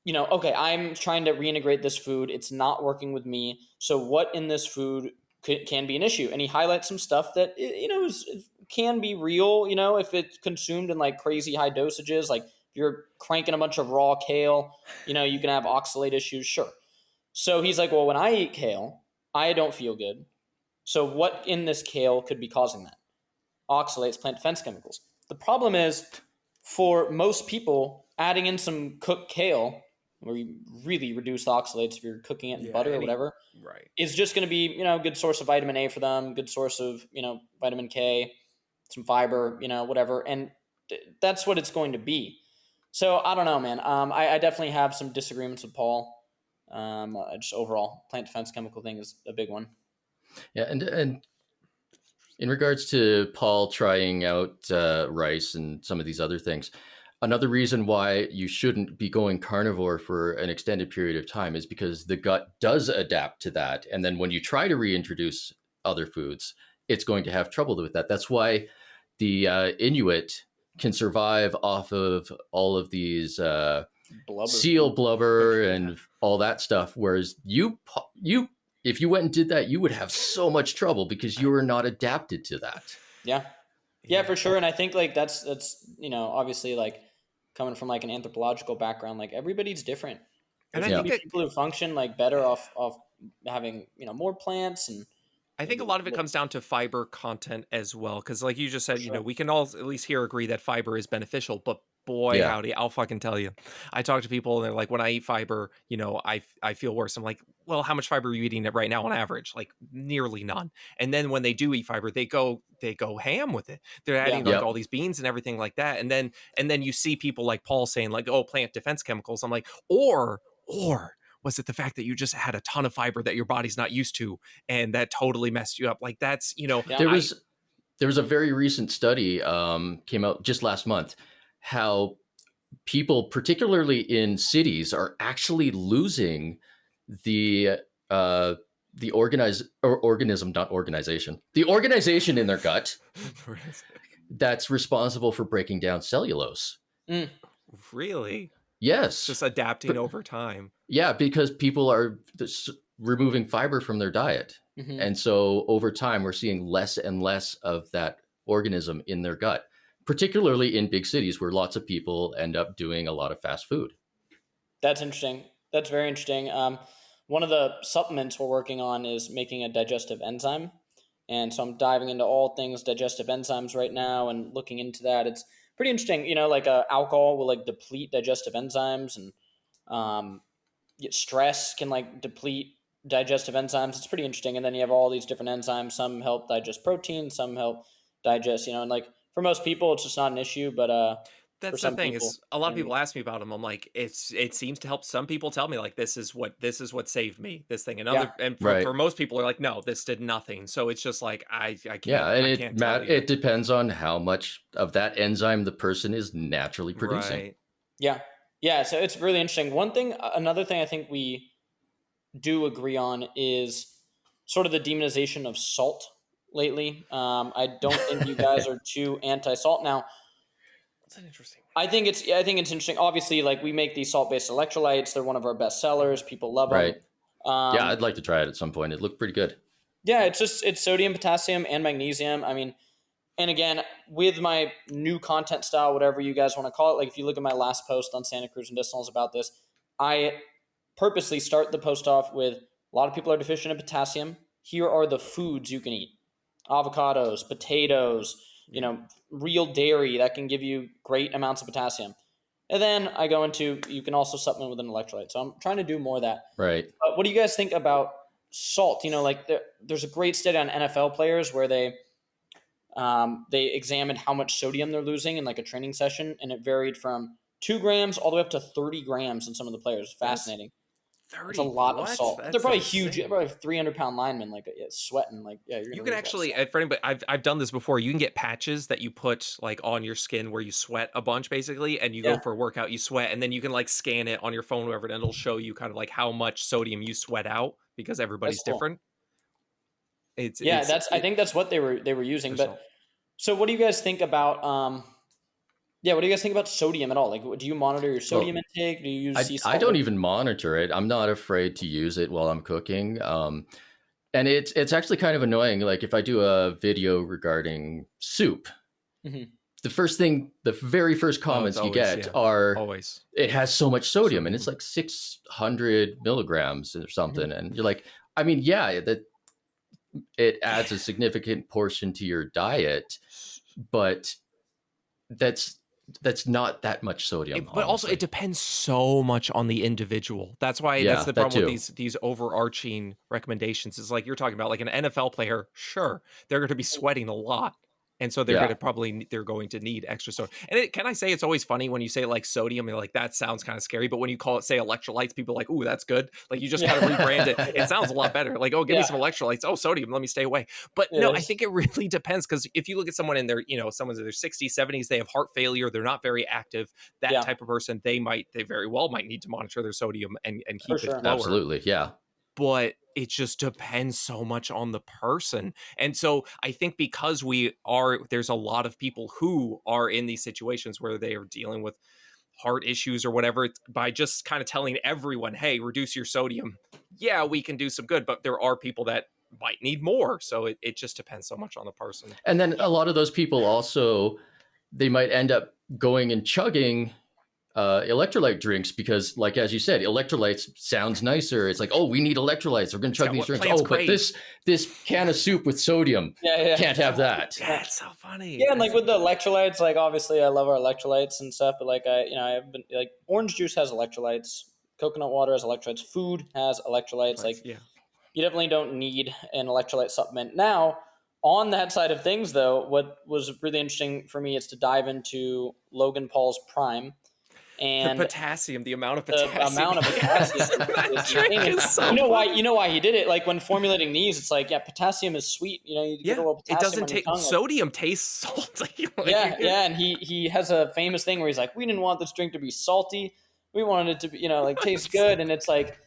okay, I'm trying to reintegrate this food. It's not working with me. So what in this food can be an issue? And he highlights some stuff that, can be real, if it's consumed in like crazy high dosages. Like if you're cranking a bunch of raw kale, you can have oxalate issues. Sure. So he's like, well, when I eat kale, I don't feel good. So what in this kale could be causing that? Oxalates, plant defense chemicals. The problem is for most people, adding in some cooked kale, where you really reduce the oxalates if you're cooking it in butter or whatever, right, is just going to be, good source of vitamin A for them, good source of, vitamin K, some fiber, whatever. And that's what it's going to be. So I don't know, man. I definitely have some disagreements with Paul. Just overall, plant defense chemical thing is a big one. Yeah, and in regards to Paul trying out rice and some of these other things, another reason why you shouldn't be going carnivore for an extended period of time is because the gut does adapt to that. And then when you try to reintroduce other foods, it's going to have trouble with that. That's why the Inuit can survive off of all of these seal blubber and all that stuff. Whereas you, if you went and did that, you would have so much trouble because you are not adapted to that. Yeah, for sure. And I think like that's obviously like coming from like an anthropological background, like everybody's different. And I think that people who function like better off having more plants. And I think a lot of it comes down to fiber content as well, because like you just said, we can all at least here agree that fiber is beneficial, but boy, howdy, I'll fucking tell you. I talk to people and they're like, when I eat fiber, I feel worse. I'm like, well, how much fiber are you eating right now on average? Like nearly none. And then when they do eat fiber, they go ham with it. They're adding like all these beans and everything like that. And then you see people like Paul saying like, oh, plant defense chemicals. I'm like, or was it the fact that you just had a ton of fiber that your body's not used to and that totally messed you up? Like that's, there was a very recent study came out just last month, how people, particularly in cities, are actually losing the organism in their gut that's responsible for breaking down cellulose. Really? Yes. Just adapting over time. Yeah, because people are removing fiber from their diet. Mm-hmm. And so over time, we're seeing less and less of that organism in their gut, particularly in big cities where lots of people end up doing a lot of fast food. That's interesting. That's very interesting. One of the supplements we're working on is making a digestive enzyme. And so I'm diving into all things digestive enzymes right now and looking into that. It's pretty interesting. Like alcohol will like deplete digestive enzymes, and stress can like deplete digestive enzymes. It's pretty interesting. And then you have all these different enzymes. Some help digest protein, some help digest, and like for most people, it's just not an issue. But that's the thing is a lot of people ask me about them. I'm like, it seems to help. Some people tell me like, this is what saved me, this thing. And for most people are like, no, this did nothing. So it's just like, I can't. Yeah. And it depends on how much of that enzyme the person is naturally producing. Right. Yeah. Yeah. So it's really interesting. Another thing I think we do agree on is sort of the demonization of salt lately. I don't think you guys are too anti-salt. Now, that's an interesting one. I think it's interesting. Obviously, like we make these salt-based electrolytes. They're one of our best sellers. People love them. Yeah, I'd like to try it at some point. It looked pretty good. Yeah, it's sodium, potassium, and magnesium. I mean, and again, with my new content style, whatever you guys want to call it, like if you look at my last post on Santa Cruz Medicinals about this, I purposely start the post off with a lot of people are deficient in potassium. Here are the foods you can eat. Avocados, potatoes, real dairy that can give you great amounts of potassium. And then I go into, you can also supplement with an electrolyte. So I'm trying to do more of that. Right. What do you guys think about salt? Like there's a great study on NFL players where they examined how much sodium they're losing in like a training session. And it varied from 2 grams all the way up to 30 grams in some of the players. Fascinating. 30. It's a lot of salt. That's They're probably insane. huge. They're probably 300-pound linemen, like sweating. Like, yeah, you can actually, for anybody, I've done this before. You can get patches that you put like on your skin where you sweat a bunch, basically, and you go for a workout, you sweat, and then you can like scan it on your phone, or whatever, and it'll show you kind of like how much sodium you sweat out because everybody's different. I think that's what they were using. But so, what do you guys think about? Yeah, what do you guys think about sodium at all? Like, do you monitor your sodium intake? Do you use sea salt? I don't even monitor it. I'm not afraid to use it while I'm cooking. And it's actually kind of annoying. Like if I do a video regarding soup, the very first comments you get are it has so much sodium, and it's like 600 milligrams or something. And you're like, I mean, that it adds a significant portion to your diet, but that's not that much sodium. But also it depends so much on the individual. That's why that's the problem with these overarching recommendations. Is like you're talking about, like an NFL player, sure, they're going to be sweating a lot. And so they're going to need extra sodium. And can I say, it's always funny when you say like sodium, and like that sounds kind of scary, but when you say electrolytes, people are like, ooh, that's good. Like you just kind of rebrand it. It sounds a lot better. Like, oh, give me some electrolytes. Oh, sodium, let me stay away. But no, I think it really depends, because if you look at someone in their, someone's in their 60s, 70s, they have heart failure, they're not very active. That type of person, they very well might need to monitor their sodium and keep it lower. Absolutely, yeah. But it just depends so much on the person. And so I think because there's a lot of people who are in these situations where they are dealing with heart issues or whatever, by just kind of telling everyone, hey, reduce your sodium. Yeah, we can do some good, but there are people that might need more. So it just depends so much on the person. And then a lot of those people also, they might end up going and chugging electrolyte drinks because, like, as you said, electrolytes sounds nicer. It's like, oh, we need electrolytes. We're going to chug these drinks. Oh, but this can of soup with sodium can't have that. That's so funny. Yeah, and like with the electrolytes, like obviously I love our electrolytes and stuff, but like I've been like, orange juice has electrolytes, coconut water has electrolytes, food has electrolytes. You definitely don't need an electrolyte supplement. Now, on that side of things, though, what was really interesting for me is to dive into Logan Paul's Prime. And the potassium, the amount of potassium. That drink is so you know why he did it? Like when formulating these, it's like, potassium is sweet. You get a little potassium. It doesn't taste sodium tastes salty. And he has a famous thing where he's like, we didn't want this drink to be salty. We wanted it to be, taste good. And it's like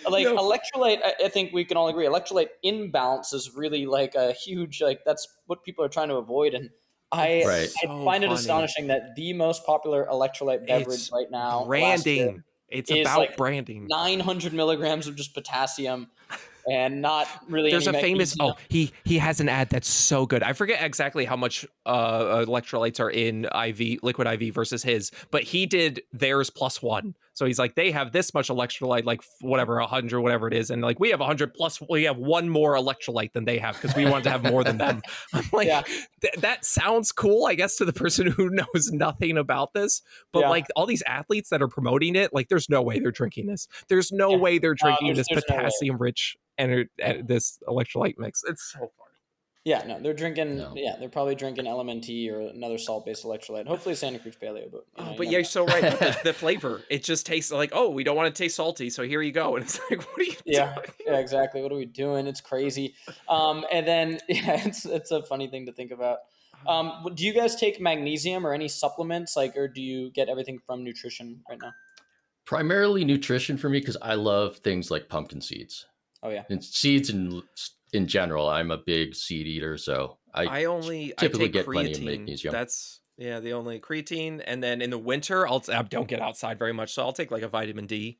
electrolyte, I think we can all agree, electrolyte imbalance is really like a huge, like that's what people are trying to avoid. And I find it astonishing that the most popular electrolyte beverage right now, branding. It's about like branding. 900 milligrams of just potassium, and not really. There's a famous. He has an ad that's so good. I forget exactly how much electrolytes are in liquid IV versus his, but he did theirs +1. So he's like, they have this much electrolyte, like whatever, 100, whatever it is. And like, we have 100 plus, we have one more electrolyte than they have because we want to have more than them. I'm like, that sounds cool, I guess, to the person who knows nothing about this. But like all these athletes that are promoting it, like there's no way they're drinking this. There's no way they're drinking this potassium rich and this electrolyte mix. It's so funny. Yeah, no, they're drinking. No. Yeah, they're probably drinking LMNT or another salt-based electrolyte. Hopefully, Santa Cruz Paleo. But you're so right. The flavor, it just tastes like, oh, we don't want to taste salty, so here you go. And it's like, what are you doing? Yeah, exactly. What are we doing? It's crazy. And then it's a funny thing to think about. Do you guys take magnesium or any supplements, or do you get everything from nutrition right now? Primarily nutrition for me, because I love things like pumpkin seeds. Oh yeah, and seeds in general. I'm a big seed eater, so I typically get plenty of magnesium. That's the only creatine. And then in the winter, I don't get outside very much, so I'll take like a vitamin D.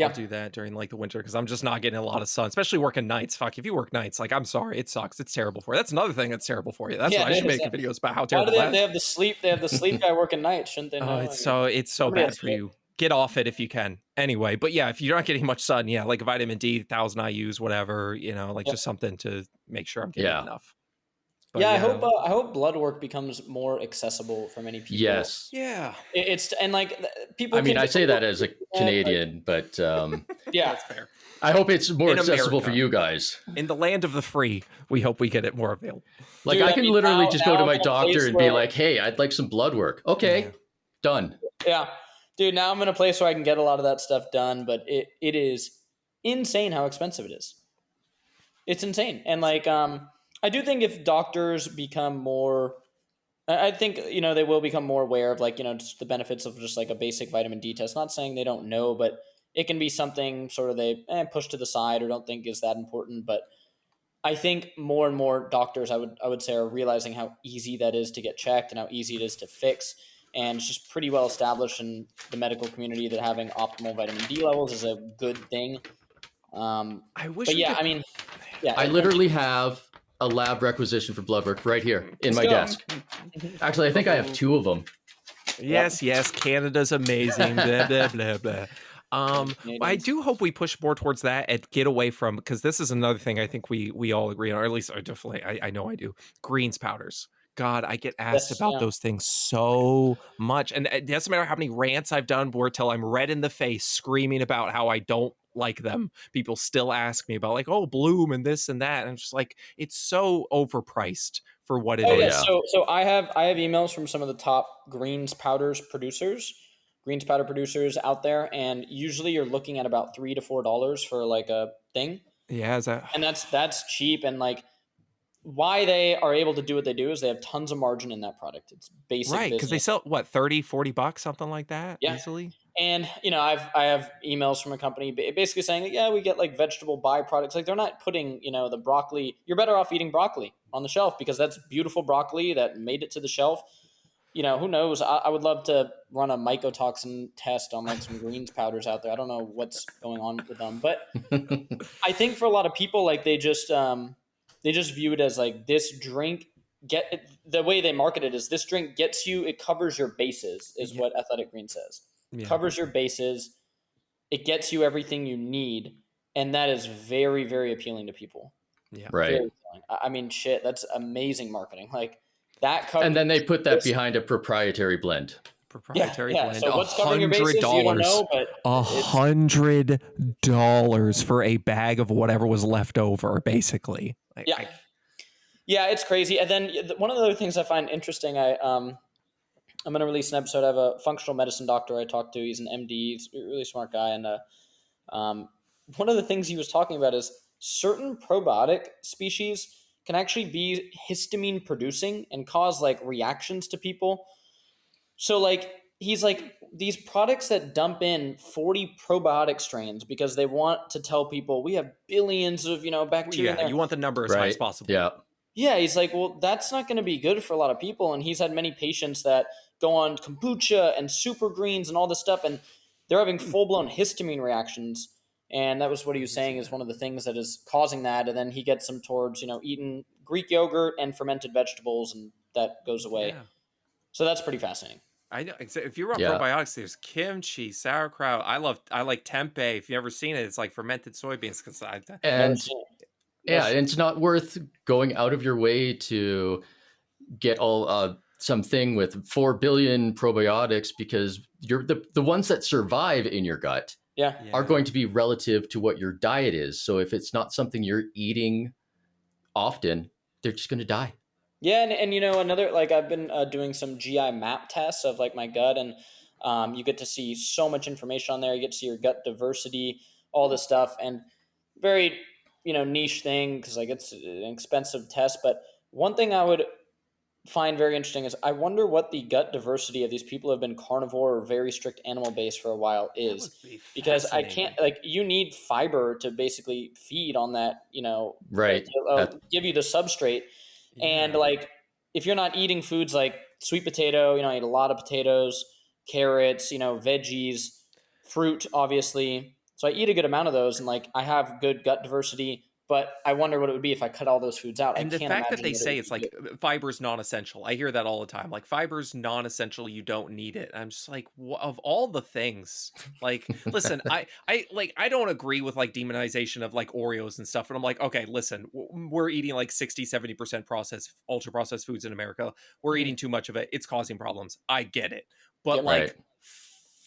I'll do that during like the winter because I'm just not getting a lot of sun, especially working nights. Fuck, if you work nights, like I'm sorry, it sucks. It's terrible for you. That's another thing that's terrible for you. That's why I should make videos about how terrible that is. They have the sleep. They have the sleep guy working nights, shouldn't they? Oh, it's so bad for you. Get off it if you can. Anyway, but if you're not getting much sun, like a vitamin D, 1,000 IUs, whatever, just something to make sure I'm getting enough. But I hope blood work becomes more accessible for many people. Yes. Yeah. It's and like people. I mean, I say that as a Canadian, but that's fair. I hope it's more accessible for you guys. In the land of the free, we hope we get it more available. Like I can literally just go to my doctor and be like, "Hey, I'd like some blood work." Okay, done. Yeah. Dude, now I'm in a place where I can get a lot of that stuff done, but it is insane how expensive it is. It's insane. And like, I do think if doctors become more, I think, you know, they will become more aware of like, you know, just the benefits of just like a basic vitamin D test. Not saying they don't know, but it can be something sort of they push to the side or don't think is that important. But I think more and more doctors, I would say, are realizing how easy that is to get checked and how easy it is to fix. And it's just pretty well established in the medical community that having optimal vitamin D levels is a good thing. I wish But we yeah, could... I mean, yeah, I literally have a lab requisition for blood work right here in Let's my go. desk. Actually, I think I have 2 of them. Yes, yes, Canada's amazing. Blah blah blah blah. I Canadians. do hope we push more towards that and get away from, because this is another thing I think we all agree on, or at least I definitely I know I do. Greens powders. God, I get asked Yes, about yeah. those things so much, and it doesn't matter how many rants I've done where till I'm red in the face screaming about how I don't like them. People still ask me about like, oh, Bloom and this and that, and I'm just like, it's so overpriced for what it Oh yeah, is. so I have emails from some of the top greens powder producers out there, and usually you're looking at about $3 to $4 for like a thing, Yeah, is that and that's cheap. And like why they are able to do what they do is they have tons of margin in that product. It's basic right? Because they business. sell what, 30-40 bucks, something like that, Yeah. easily. And you know, I have emails from a company basically saying, yeah, we get like vegetable byproducts. Like they're not putting, you know, the broccoli. You're better off eating broccoli on the shelf because that's beautiful broccoli that made it to the shelf. You know, who knows? I would love to run a mycotoxin test on like some greens powders out there. I don't know what's going on with them, but I think for a lot of people, like they just view it as like this drink the way they market it is this drink gets you, it covers your bases, is Yeah. what Athletic Green says. Yeah. Covers your bases, it gets you everything you need, and that is very, very appealing to people. Yeah. Right. Very appealing. I mean, shit, that's amazing marketing. Like that And then they put that behind a proprietary blend. Proprietary yeah. blend. So what's covering your bases? You don't know, but $100 for a bag of whatever was left over, basically. Yeah. Yeah, it's crazy. And then one of the other things I find interesting, I'm going to release an episode. I have a functional medicine doctor I talked to. He's an MD. He's a really smart guy. And one of the things he was talking about is certain probiotic species can actually be histamine producing and cause like reactions to people. So like he's like these products that dump in 40 probiotic strains because they want to tell people we have billions of, you know, bacteria in there. You want the number as high as possible. Yeah. Yeah, he's like, well, that's not going to be good for a lot of people. And he's had many patients that go on kombucha and super greens and all this stuff, and they're having full-blown histamine reactions. And that was what he was saying is one of the things that is causing that. And then he gets them towards, you know, eating Greek yogurt and fermented vegetables, and that goes away. Yeah. So that's pretty fascinating. I know. If you run probiotics, there's kimchi, sauerkraut. I like tempeh. If you've ever seen it, it's like fermented soybeans. And it's not worth going out of your way to get all something with 4 billion probiotics because you're the ones that survive in your gut are going to be relative to what your diet is. So if it's not something you're eating often, they're just going to die. Yeah, and you know, another, like I've been doing some GI map tests of like my gut, and you get to see so much information on there. You get to see your gut diversity, all this stuff, and very, you know, niche thing because like it's an expensive test. But one thing I would find very interesting is I wonder what the gut diversity of these people who have been carnivore or very strict animal based for a while is, because I can't, like, you need fiber to basically feed on that, you know, right, give you the substrate. And like if you're not eating foods like sweet potato, you know, I eat a lot of potatoes, carrots, you know, veggies, fruit, obviously. So I eat a good amount of those, and like I have good gut diversity. But I wonder what it would be if I cut all those foods out. And the fact that they say it's like fiber's non-essential. I hear that all the time. Like fiber's non-essential. You don't need it. I'm just like, of all the things, like, listen, I don't agree with like demonization of like Oreos and stuff. And I'm like, okay, listen, we're eating like 60-70% processed, ultra processed foods in America. We're eating too much of it. It's causing problems. I get it. But like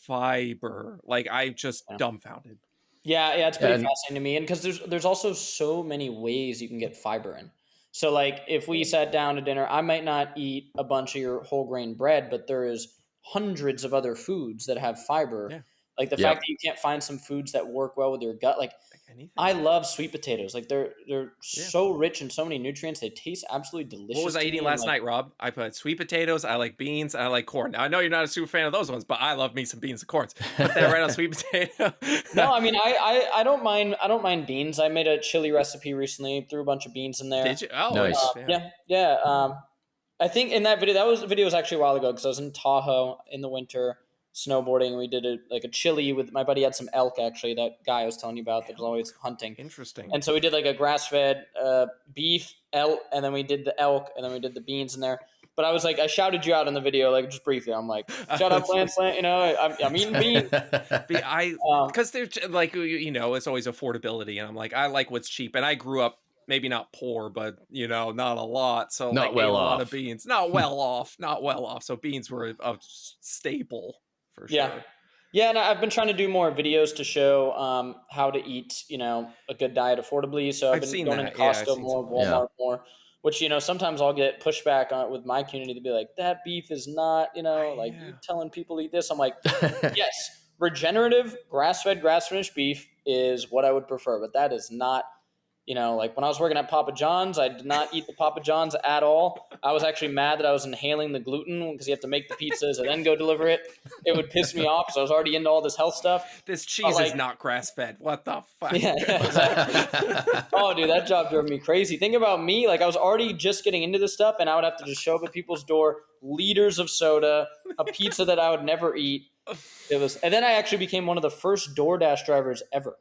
fiber, like I'm just dumbfounded. Yeah, it's pretty fascinating to me, and because there's also so many ways you can get fiber in. So like if we sat down to dinner, I might not eat a bunch of your whole grain bread, but there is hundreds of other foods that have fiber. Yeah. Like the fact that you can't find some foods that work well with your gut, like anything. I love sweet potatoes. Like they're so rich in so many nutrients. They taste absolutely delicious. What was I eating last night, Rob? I put sweet potatoes. I like beans. I like corn. Now, I know you're not a super fan of those ones, but I love me some beans and corns. Put that right on sweet potato. No, I mean I don't mind. I don't mind beans. I made a chili recipe recently. Threw a bunch of beans in there. Did you? Oh, nice. Yeah. I think in that video, the video was actually a while ago because I was in Tahoe in the winter snowboarding. We did a chili with my buddy. Had some elk, actually, that guy I was telling you about that was always hunting. Interesting. And so we did like a grass-fed beef elk, and then we did the elk, and then we did the beans in there. But I was like, I shouted you out in the video, like just briefly. I'm like, shut up, Lance. You know, I'm eating beans. Because there's like, you know, it's always affordability, and I'm like, I like what's cheap, and I grew up maybe not poor, but you know, not a lot. So not like, well ate a off. lot of beans. Not well off. Not well off. So beans were a staple for sure. Yeah, and I've been trying to do more videos to show how to eat, you know, a good diet affordably. So I've been going to Costco more, Walmart more, which, you know, sometimes I'll get pushback on it with my community to be like, that beef is not, you know, like you telling people to eat this. I'm like, yes, regenerative, grass-fed, grass-finished beef is what I would prefer, but that is not. You know, like when I was working at Papa John's, I did not eat the Papa John's at all. I was actually mad that I was inhaling the gluten because you have to make the pizzas and then go deliver it. It would piss me off because I was already into all this health stuff. This cheese is not grass-fed. What the fuck? Yeah, exactly. Oh, dude, that job drove me crazy. Think about me. Like I was already just getting into this stuff, and I would have to just show up at people's door, liters of soda, a pizza that I would never eat. And then I actually became one of the first DoorDash drivers ever.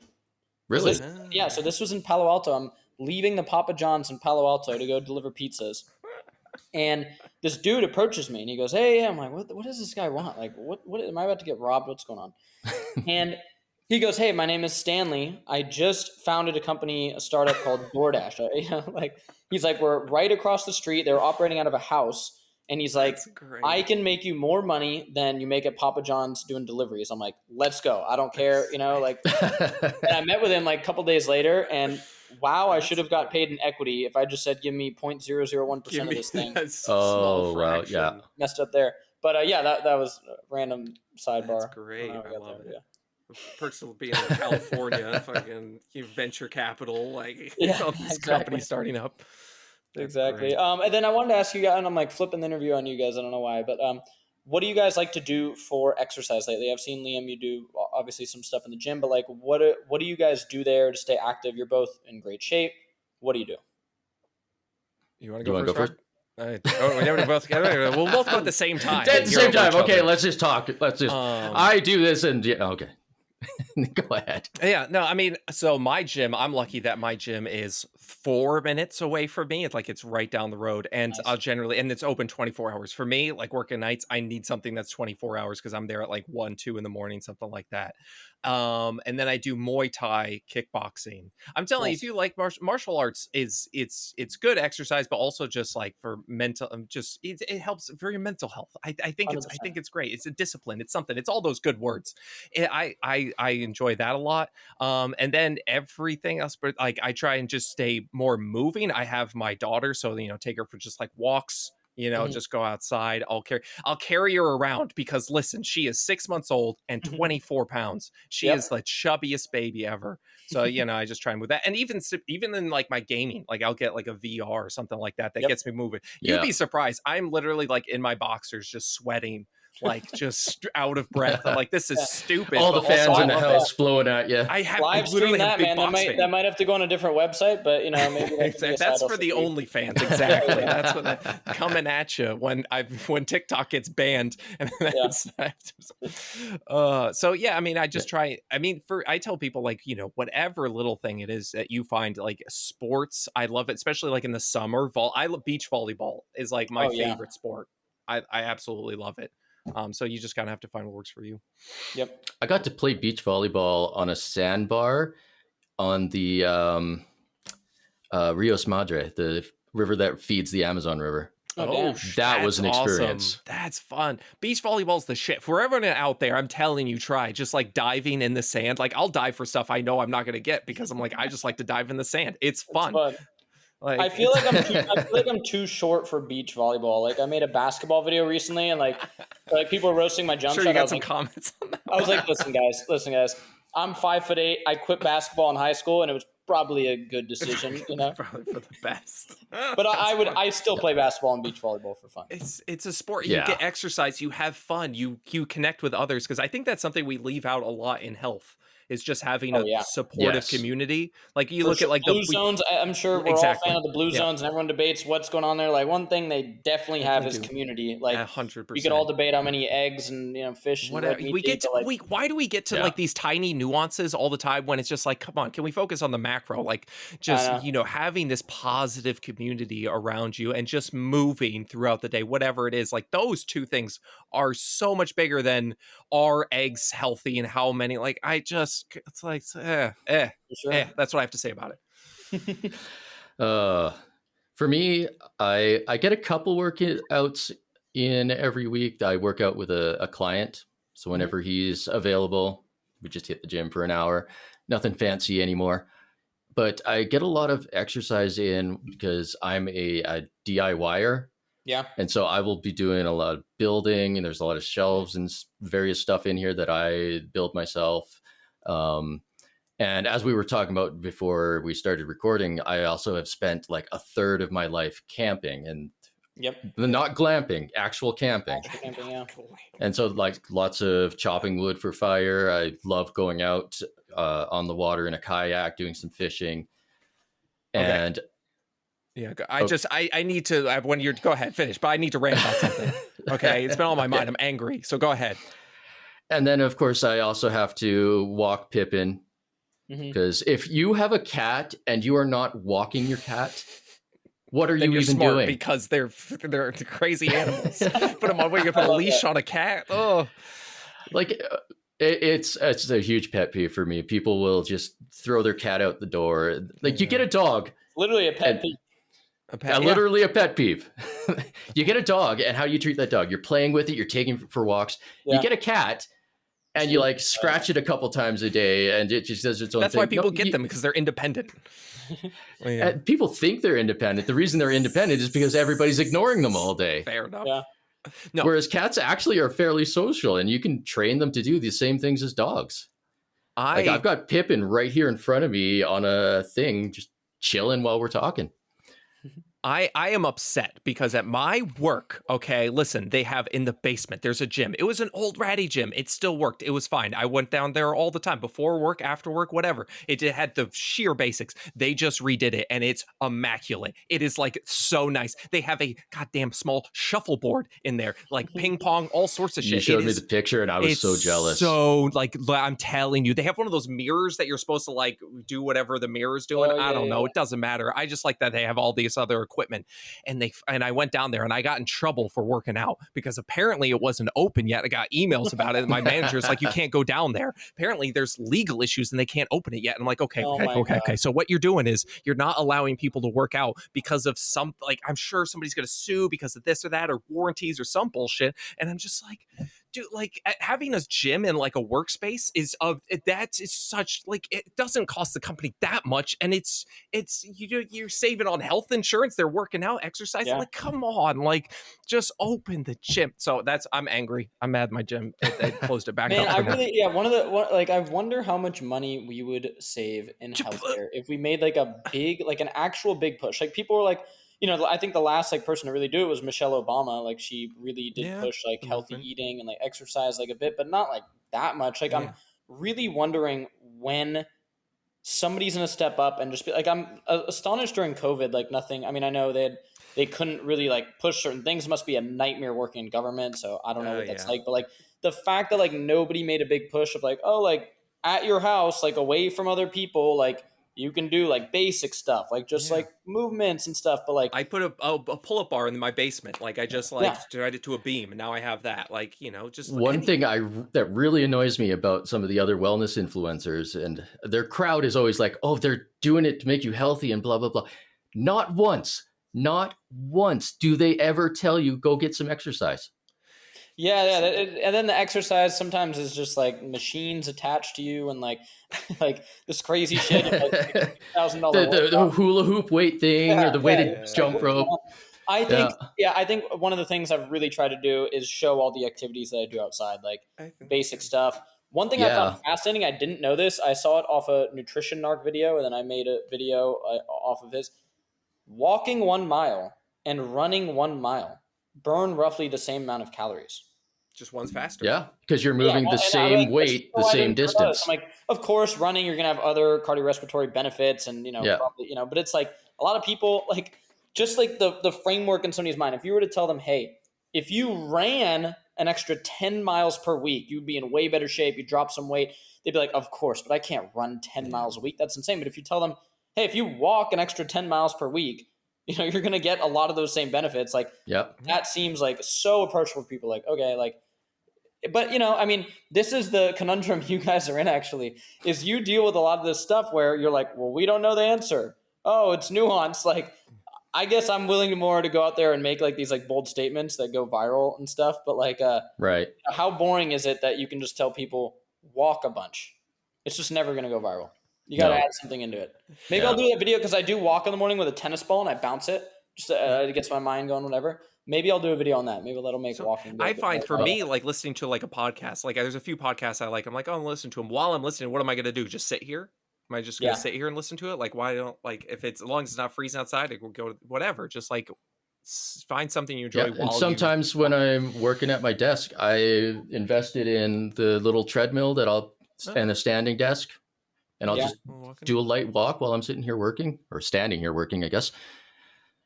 Really? So this was in Palo Alto. I'm leaving the Papa John's in Palo Alto to go deliver pizzas. And this dude approaches me and he goes, hey, I'm like, what does this guy want? Like, what am I about to get robbed? What's going on? And he goes, hey, my name is Stanley. I just founded a startup called DoorDash. You know, like, he's like, we're right across the street. They're operating out of a house. And he's like, I can make you more money than you make at Papa John's doing deliveries. I'm like, let's go. I don't care. You know, like, and I met with him like a couple days later and wow, I should have got paid in equity if I just said, give me 0.001% of this thing. Oh, wow. Yeah. Messed up there. But that was a random sidebar. That's great. I love it. Yeah. Perks of being in California, fucking venture capital, like all these companies starting up. Exactly. And then I wanted to ask you guys, and I'm like flipping the interview on you guys. I don't know why, but what do you guys like to do for exercise lately? I've seen Liam, you do obviously some stuff in the gym, but like what do you guys do there to stay active? You're both in great shape. What do you do? You want to go first? We'll both go at the same time. At the same time. Okay, let's just talk. I do this and okay. Go ahead. Yeah, no, I mean, so my gym, I'm lucky that my gym is 4 minutes away from me. It's like it's right down the road, and Nice. I'll generally, and it's open 24 hours. For me, like working nights, I need something that's 24 hours because I'm there at like 1, 2 in the morning, something like that. And then I do Muay Thai, kickboxing. I'm telling you, if you like martial arts, it's good exercise, but also just like for mental, it helps for your mental health. I think 100%. it's great. It's a discipline. It's something. It's all those good words. I enjoy that a lot. And then everything else, but like I try and just stay more moving. I have my daughter, so take her for just like walks. Just go outside. I'll carry her around because listen, she is 6 months old and 24 pounds. She is the chubbiest baby ever. So, I just try and move that. And even in like my gaming, like I'll get like a VR or something like that gets me moving. You'd be surprised. I'm literally like in my boxers, just sweating, like just out of breath. I'm like, this is stupid. All the fans in the house blowing at you. I literally have big box fan. That might have to go on a different website, but maybe that's for the OnlyFans. Exactly. That's what coming at you when TikTok gets banned. And so yeah, I mean, I just try. I mean, I tell people like whatever little thing it is that you find like sports, I love it, especially like in the summer. I love beach volleyball is like my favorite sport. I absolutely love it. So you just kind of have to find what works for you. Yep. I got to play beach volleyball on a sandbar on the Rios Madre, the river that feeds the Amazon River. That was an experience. Awesome. That's fun. Beach volleyball's the shit. For everyone out there, I'm telling you, try just like diving in the sand. Like I'll dive for stuff I know I'm not going to get because I'm like, I just like to dive in the sand. It's fun. Like, I feel like I'm too short for beach volleyball. Like I made a basketball video recently, and like Like people are roasting my jump sure shot. You got some comments on that. I was like, listen, guys. I'm 5'8". I quit basketball in high school, and it was probably a good decision, you know. Probably for the best. But I still play basketball and beach volleyball for fun. It's a sport. Yeah. You get exercise, you have fun, you connect with others, because I think that's something we leave out a lot in health. Is just having a supportive community. Like you look at like blue zones. I'm sure we're all a fan of the blue zones, and everyone debates what's going on there. Like one thing they definitely have is community. Like 100%. We could all debate how many eggs and fish. Whatever we get to, why do we get to like these tiny nuances all the time when it's just like, come on, can we focus on the macro? Like just having this positive community around you and just moving throughout the day, whatever it is. Like those two things are so much bigger than are eggs healthy and how many. Like it's like that's what I have to say about it. For me, I get a couple workouts in every week. I work out with a client, so whenever he's available, we just hit the gym for an hour. Nothing fancy anymore, but I get a lot of exercise in because I'm a DIYer. Yeah. And so I will be doing a lot of building, and there's a lot of shelves and various stuff in here that I build myself. And as we were talking about before we started recording, I also have spent like a third of my life camping, and not glamping, actual camping. And so like lots of chopping wood for fire. I love going out on the water in a kayak, doing some fishing. And I need to have when you're go ahead, finish, but I need to rant about something. Okay. It's been on my mind. I'm angry. So go ahead. And then of course I also have to walk Pippin, because if you have a cat and you are not walking your cat, what are you even doing? Because they're crazy animals. Put them on. What, you gonna put a leash on a cat? Oh, like it's a huge pet peeve for me. People will just throw their cat out the door. Like you get a dog, literally a pet peeve. Literally a pet peeve. You get a dog, and how you treat that dog. You're playing with it. You're taking it for walks. Yeah. You get a cat, and you like scratch it a couple times a day, and it just does its own thing. That's why people get them, because they're independent. And people think they're independent. The reason they're independent is because everybody's ignoring them all day. Fair enough. Yeah. No. Whereas cats actually are fairly social, and you can train them to do the same things as dogs. I've got Pippin right here in front of me on a thing, just chilling while we're talking. I am upset because at my work, okay, listen, they have in the basement, there's a gym. It was an old ratty gym. It still worked. It was fine. I went down there all the time, before work, after work, whatever. It had the sheer basics. They just redid it, and it's immaculate. It is like so nice. They have a goddamn small shuffleboard in there, like ping pong, all sorts of shit. You showed me the picture, and I was so jealous. So like, I'm telling you, they have one of those mirrors that you're supposed to like do whatever the mirror's doing. I don't know. It doesn't matter. I just like that they have all these other equipment. And I went down there, and I got in trouble for working out because apparently it wasn't open yet. I got emails about it. And my manager's like, you can't go down there. Apparently there's legal issues and they can't open it yet. And I'm like, okay. So what you're doing is you're not allowing people to work out because of some, like, I'm sure somebody's going to sue because of this or that, or warranties or some bullshit. And I'm just like, dude, like having a gym in like a workspace is such, like, it doesn't cost the company that much, and it's you're saving on health insurance. They're working out, exercising. Like, come on, like, just open the gym. So I'm angry. I'm mad. My gym they closed it back up. I wonder how much money we would save in healthcare if we made like an actual big push. Like people were like, I think the last like person to really do it was Michelle Obama. Like she really did push like healthy eating and like exercise like a bit, but not like that much. Like I'm really wondering when somebody's going to step up and just be like, I'm astonished during COVID, like nothing. I mean, I know they couldn't really like push certain things. It must be a nightmare working in government. So I don't know what that's like, but like the fact that like nobody made a big push of like, oh, like at your house, like away from other people, like you can do like basic stuff, like just like movements and stuff. But like I put a pull-up bar in my basement. Like I just tied it to a beam, and now I have that. Like, just like one thing that really annoys me about some of the other wellness influencers, and their crowd is always like, oh, they're doing it to make you healthy and blah, blah, blah. Not once do they ever tell you go get some exercise. Yeah, and then the exercise sometimes is just like machines attached to you and like this crazy shit. Like $1,000 the hula hoop weight thing or the weighted jump rope. I think, I think one of the things I've really tried to do is show all the activities that I do outside, like basic stuff. One thing I found fascinating, I didn't know this. I saw it off a nutrition narc video, and then I made a video off of his. Walking 1 mile and running 1 mile burn roughly the same amount of calories. Just one's faster. Yeah, because you're moving the same weight, the same distance. I'm like, of course, running, you're going to have other cardiorespiratory benefits and, probably, but it's like a lot of people, like, just like the framework in somebody's mind. If you were to tell them, hey, if you ran an extra 10 miles per week, you'd be in way better shape, you drop some weight, they'd be like, of course, but I can't run 10 miles a week. That's insane. But if you tell them, hey, if you walk an extra 10 miles per week, you're going to get a lot of those same benefits. Like, that seems like so approachable for people. Like, okay, like, but I mean, this is the conundrum you guys are in, actually, is you deal with a lot of this stuff where you're like, well, we don't know the answer. Oh, it's nuanced. Like, I guess I'm willing more to go out there and make like these like bold statements that go viral and stuff. But like, right. How boring is it that you can just tell people walk a bunch? It's just never going to go viral. You got to add something into it. Maybe I'll do that video because I do walk in the morning with a tennis ball and I bounce it just it gets my mind going, whatever. Maybe I'll do a video on that. Maybe that'll make walking. I find for me, like listening to like a podcast, like there's a few podcasts I like. I'm like, oh, I'm listening to them. While I'm listening, what am I going to do? Just sit here? Am I just going to sit here and listen to it? Like, why don't, like, if it's, as long as it's not freezing outside, it will go to whatever. Just like find something you enjoy. And sometimes when I'm working at my desk, I invested in the little treadmill and a standing desk. And I'll just do a light walk while I'm sitting here working, or standing here working, I guess.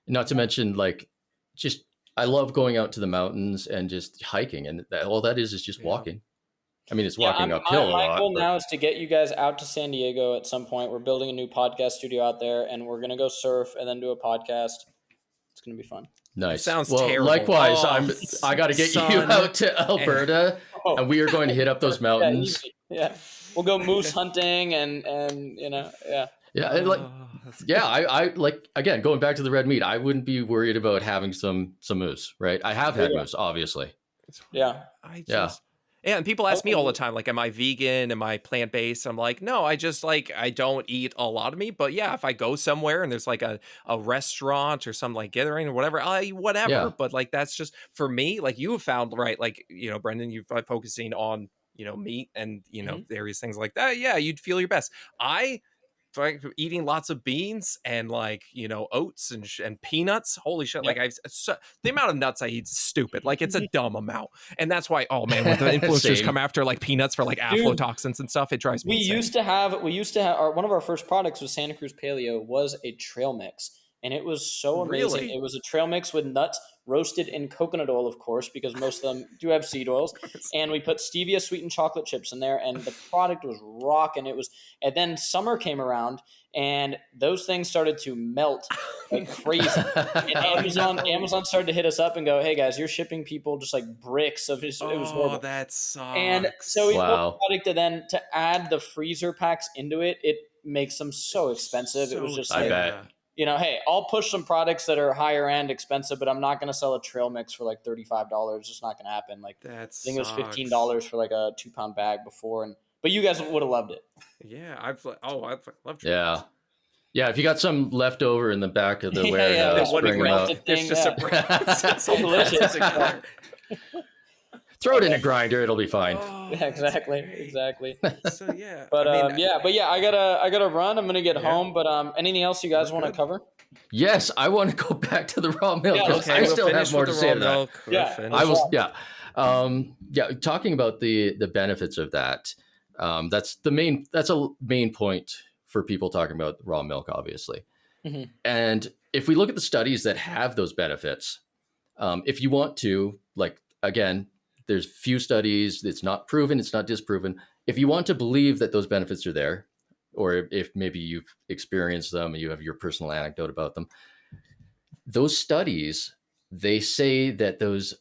Not to mention, like, just, I love going out to the mountains and just hiking. And all that is just walking. I mean, it's walking uphill a lot. My goal now is to get you guys out to San Diego at some point. We're building a new podcast studio out there, and we're going to go surf and then do a podcast. It's going to be fun. Nice. Sounds terrible. Likewise, I got to get you out to Alberta, and we are going to hit up those mountains. Yeah. We'll go moose hunting and I like, again, going back to the red meat, I wouldn't be worried about having some moose, right? I have had moose, obviously. Yeah. And people ask me all the time, like, am I vegan? Am I plant-based? I'm like, no, I just like, I don't eat a lot of meat. But yeah, if I go somewhere and there's like a restaurant or some like gathering or whatever, I'll eat whatever. Yeah. But like, that's just for me, like you have found, right? Like, Brendan, you're focusing on, meat and, various things like that. Yeah, you'd feel your best. Like eating lots of beans and like oats and peanuts. Holy shit! Like the amount of nuts I eat is stupid. Like it's a dumb amount, and that's why. Oh man, when the influencers come after like peanuts for like aflatoxins and stuff, it drives me insane. We used to have one of our first products was Santa Cruz Paleo, was a trail mix, and it was so amazing. Really? It was a trail mix with nuts roasted in coconut oil, of course, because most of them do have seed oils. And we put stevia sweetened chocolate chips in there, and the product was rocking. And then summer came around, and those things started to melt like crazy. And Amazon started to hit us up and go, "Hey guys, you're shipping people just like bricks of it." It was horrible. That sucks. And so we put the product, and then to add the freezer packs into it, it makes them so expensive. It was just I bet. Hey, I'll push some products that are higher end, expensive, but I'm not going to sell a trail mix for like $35. It's not going to happen. Like, I think it was $15 for like a 2-pound bag before, but you guys would have loved it. Yeah, I've loved trail mix. Yeah, if you got some left over in the back of the warehouse, bring them out. It's just it's so delicious. Throw it in a grinder; it'll be fine. Yeah, exactly. So yeah, but I gotta run. I'm gonna get home. But anything else you guys want to cover? Yes, I want to go back to the raw milk. I still have more to say to that. I was talking about the benefits of that. That's a main point for people talking about raw milk, obviously. Mm-hmm. And if we look at the studies that have those benefits, if you want to, like, again, there's few studies, it's not proven, it's not disproven. If you want to believe that those benefits are there, or if maybe you've experienced them and you have your personal anecdote about them, those studies, they say that those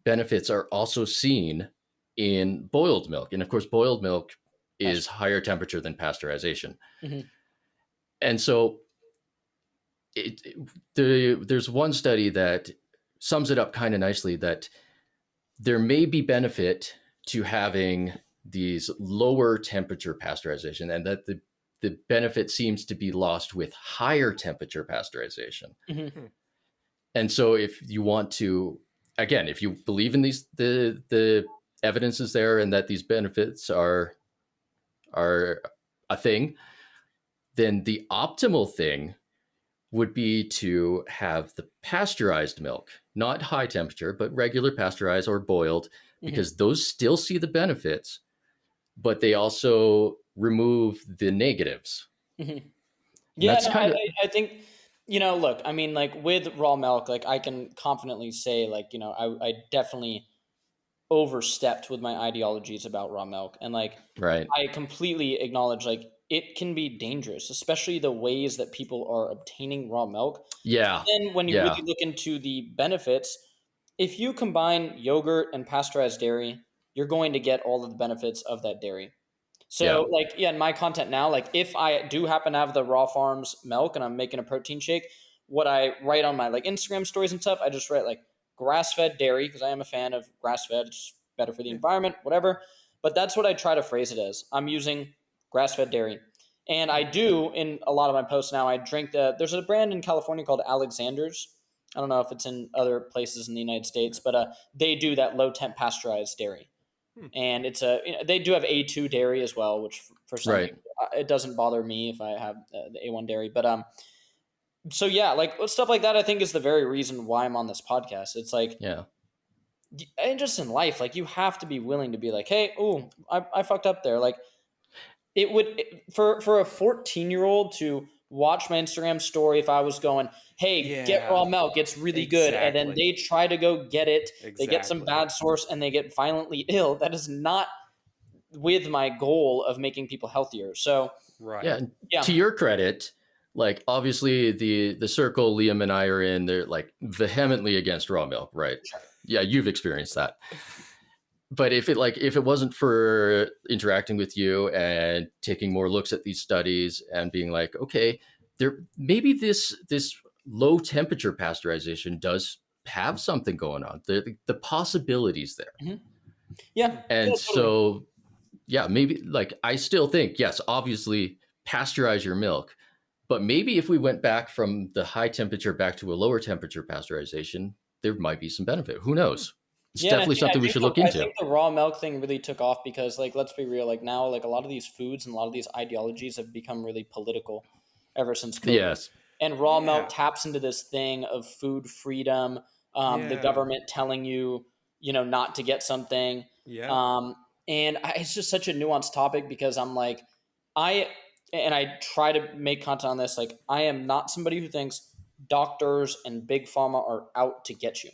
benefits are also seen in boiled milk. And of course, boiled milk is higher temperature than pasteurization. Mm-hmm. And so there's one study that sums it up kind of nicely, that there may be benefit to having these lower temperature pasteurization, and that the benefit seems to be lost with higher temperature pasteurization. Mm-hmm. And so if you want to, again, if you believe in the evidence is there and that these benefits are a thing, then the optimal thing would be to have the pasteurized milk, not high temperature, but regular pasteurized or boiled, because those still see the benefits, but they also remove the negatives. Yeah, no, I think, look, I mean, like with raw milk, like I can confidently say, like, I definitely overstepped with my ideologies about raw milk. And like, right. I completely acknowledge, like, it can be dangerous, especially the ways that people are obtaining raw milk. Yeah. Then when you really look into the benefits, if you combine yogurt and pasteurized dairy, you're going to get all of the benefits of that dairy. So like, in my content now, like if I do happen to have the Raw Farms milk and I'm making a protein shake, what I write on my like Instagram stories and stuff, I just write like grass-fed dairy, because I am a fan of grass-fed. It's better for the environment, whatever. But that's what I try to phrase it as. I'm using grass-fed dairy. And I do, in a lot of my posts now, I drink there's a brand in California called Alexander's. I don't know if it's in other places in the United States, but they do that low temp pasteurized dairy. And it's they do have A2 dairy as well, which for some people, it doesn't bother me if I have the A1 dairy. But so yeah, like stuff like that, I think is the very reason why I'm on this podcast. It's like, and just in life, like you have to be willing to be like, hey, oh, I fucked up there. Like it would for a 14-year-old to watch my Instagram story, if I was going, hey, get raw milk, it's really good, and then they try to go get it, they get some bad source and they get violently ill, that is not with my goal of making people healthier. So to your credit, like obviously the circle Liam and I are in, they're like vehemently against raw milk, right? Yeah, you've experienced that. But if it wasn't for interacting with you and taking more looks at these studies and being like, okay, there maybe this low temperature pasteurization does have something going on. The possibilities there. Yeah. And so maybe like I still think, yes, obviously pasteurize your milk. But maybe if we went back from the high temperature back to a lower temperature pasteurization, there might be some benefit. Who knows? It's definitely something we should look into. I think the raw milk thing really took off because, like, let's be real, like now, like a lot of these foods and a lot of these ideologies have become really political ever since COVID. Yes. And raw milk taps into this thing of food freedom, the government telling you, not to get something. And it's just such a nuanced topic because I'm like, I try to make content on this. Like, I am not somebody who thinks doctors and big pharma are out to get you.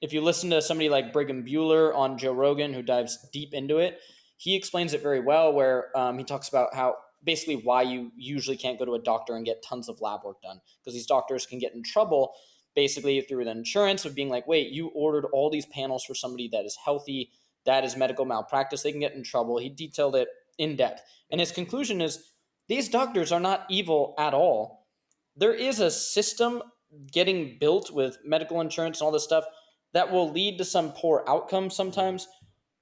If you listen to somebody like Brigham Bueller on Joe Rogan, who dives deep into it, he explains it very well, where he talks about how basically why you usually can't go to a doctor and get tons of lab work done, because these doctors can get in trouble basically through the insurance of being like, wait, you ordered all these panels for somebody that is healthy, that is medical malpractice. They can get in trouble. He detailed it in depth. And his conclusion is these doctors are not evil at all. There is a system getting built with medical insurance and all this stuff that will lead to some poor outcomes sometimes.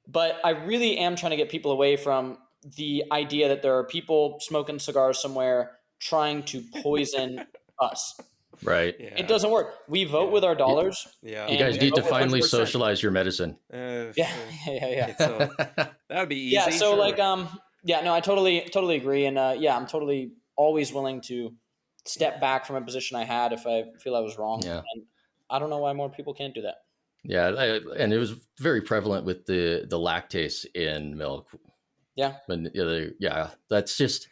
But I really am trying to get people away from the idea that there are people smoking cigars somewhere trying to poison us. Right. It doesn't work. We vote with our dollars. You guys need to finally 100%. Socialize your medicine. Yeah. That would be easy. Yeah. So like, no, I totally agree. And I'm totally always willing to step back from a position I had if I feel I was wrong. Yeah. And I don't know why more people can't do that. Yeah, and it was very prevalent with the lactase in milk. Yeah. That's just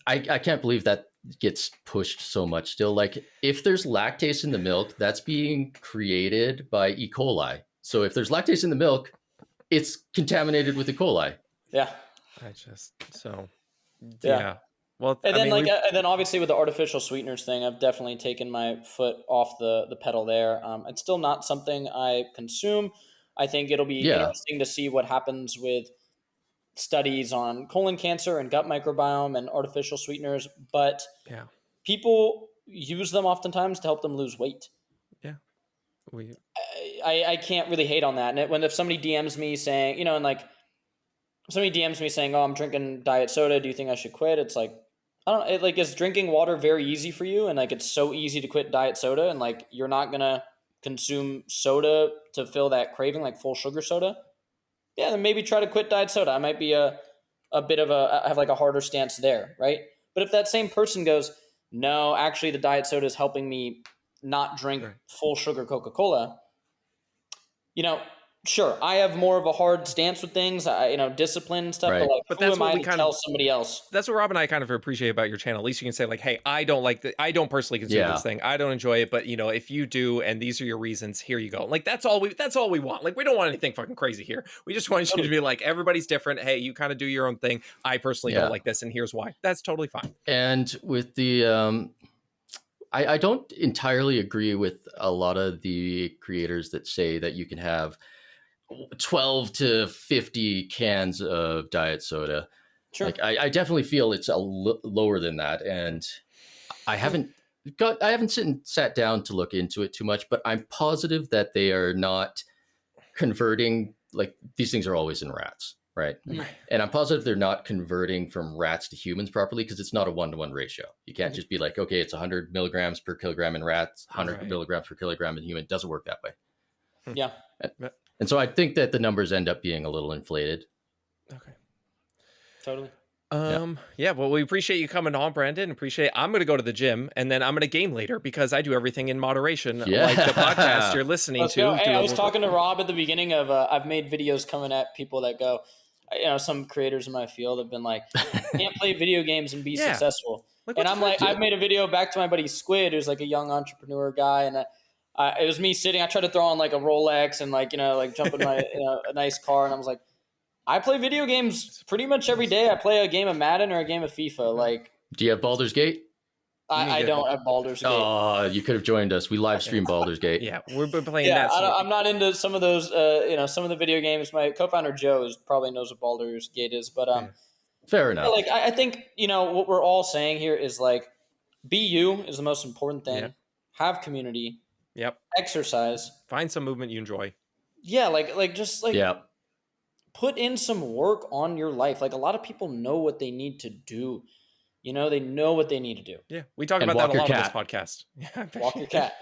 I can't believe that gets pushed so much still. Like if there's lactase in the milk, that's being created by E. coli. So if there's lactase in the milk, it's contaminated with E. coli. Yeah. Yeah. Well, and then and then obviously with the artificial sweeteners thing, I've definitely taken my foot off the pedal there. It's still not something I consume. I think it'll be interesting to see what happens with studies on colon cancer and gut microbiome and artificial sweeteners. But people use them oftentimes to help them lose weight. Yeah. I can't really hate on that. And if somebody DMs me saying, and like somebody DMs me saying, oh, I'm drinking diet soda, do you think I should quit? It's like, I don't know, is drinking water very easy for you? And like, it's so easy to quit diet soda and like, you're not going to consume soda to fill that craving, like full sugar soda, yeah, then maybe try to quit diet soda. I might be a bit of I have like a harder stance there, right? But if that same person goes, no, actually the diet soda is helping me not drink full sugar Coca-Cola, sure, I have more of a hard stance with things, discipline and stuff, right. but that's what we tell somebody else. That's what Rob and I kind of appreciate about your channel. At least you can say like, hey, I don't personally consume this thing. I don't enjoy it, but if you do, and these are your reasons, here you go. Like, that's all we want. Like, we don't want anything fucking crazy here. We just want you to be like, everybody's different. Hey, you kind of do your own thing. I personally don't like this, and here's why. That's totally fine. And with the, I don't entirely agree with a lot of the creators that say that you can have 12 to 50 cans of diet soda. Sure. Like I definitely feel it's lower than that. And I haven't sat down to look into it too much, but I'm positive that they are not converting, like these things are always in rats, right? And I'm positive they're not converting from rats to humans properly, because it's not a 1-to-1 ratio. You can't just be like, okay, it's 100 milligrams per kilogram in rats, 100 milligrams per kilogram in human. It doesn't work that way. Yeah. And so I think that the numbers end up being a little inflated. Okay. Totally. Well, we appreciate you coming on, Brandon. Appreciate it. I'm going to go to the gym, and then I'm going to game later, because I do everything in moderation, like the podcast you're listening to. Hey, I was talking to Rob at the beginning of, I've made videos coming at people that go, some creators in my field have been like, can't play video games and be successful. And I'm like, I've made a video back to my buddy Squid, who's like a young entrepreneur guy, and it was me sitting. I tried to throw on like a Rolex and like jump in my a nice car, and I was like, I play video games pretty much every day. I play a game of Madden or a game of FIFA. Like, do you have Baldur's Gate? I don't have Baldur's Gate. Oh, you could have joined us. We live stream Baldur's Gate. Yeah, we're playing that. I'm not into some of those. Some of the video games. My co-founder Joe probably knows what Baldur's Gate is, but fair enough. Like I think what we're all saying here is like, be you is the most important thing. Have community. Yep. Exercise. Find some movement you enjoy. Yeah, put in some work on your life. Like, a lot of people know what they need to do. They know what they need to do. Yeah, we talk about that a lot on this podcast. Yeah, walk your cat.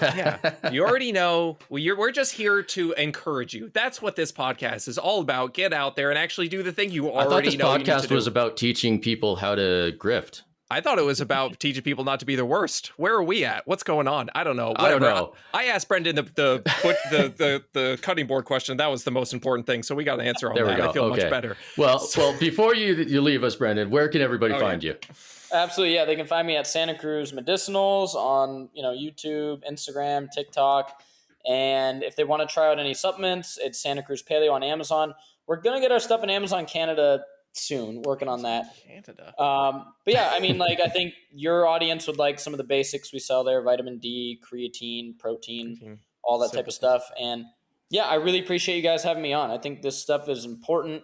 Yeah, you already know. We're just here to encourage you. That's what this podcast is all about. Get out there and actually do the thing you already know. I thought this podcast was about teaching people how to grift. I thought it was about teaching people not to be their worst. Where are we at? What's going on? I don't know. Whatever. I don't know. I asked Brendan the cutting board question. That was the most important thing. So we got an answer on that. I feel much better. Well, before you leave us, Brendan, where can everybody find you? Absolutely. Yeah. They can find me at Santa Cruz Medicinals on, YouTube, Instagram, TikTok. And if they want to try out any supplements, it's Santa Cruz Paleo on Amazon. We're going to get our stuff in Amazon Canada soon, working on that. Canada. But yeah, I mean, like, I think your audience would like some of the basics we sell there: vitamin D, creatine, protein, all that type of stuff. And yeah, I really appreciate you guys having me on. I think this stuff is important.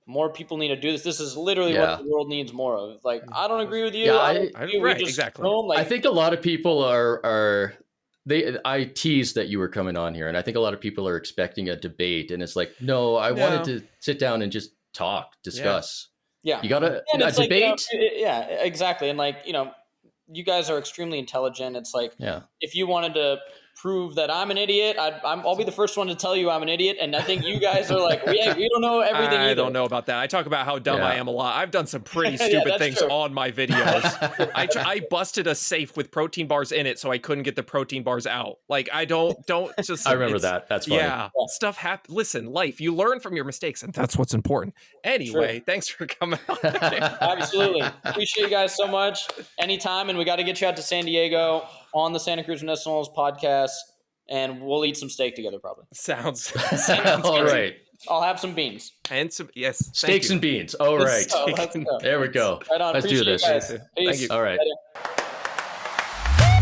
More people need to do this. This is literally what the world needs more of. Like, I don't agree with you. Yeah, exactly. I think a lot of people I teased that you were coming on here, and I think a lot of people are expecting a debate, and it's like, no, I wanted to sit down and just discuss. Yeah. You gotta a debate. Yeah, exactly. And like, you guys are extremely intelligent. It's like, if you wanted to prove that I'm an idiot, I'll be the first one to tell you I'm an idiot. And I think you guys are like, we don't know everything either. I don't know about that. I talk about how dumb I am a lot. I've done some pretty stupid things on my videos. I busted a safe with protein bars in it so I couldn't get the protein bars out. Like, I don't just. I remember that. That's funny. Yeah, stuff happens. Listen, life, you learn from your mistakes, and that's what's important. Anyway, thanks for coming on. Absolutely. Appreciate you guys so much. Anytime, and we got to get you out to San Diego on the Santa Cruz Medicinals podcast, and we'll eat some steak together probably. Sounds all right. I'll have some beans. And some, steaks and beans. All right. There we go. Right on. Let's do this. Thank you. All right.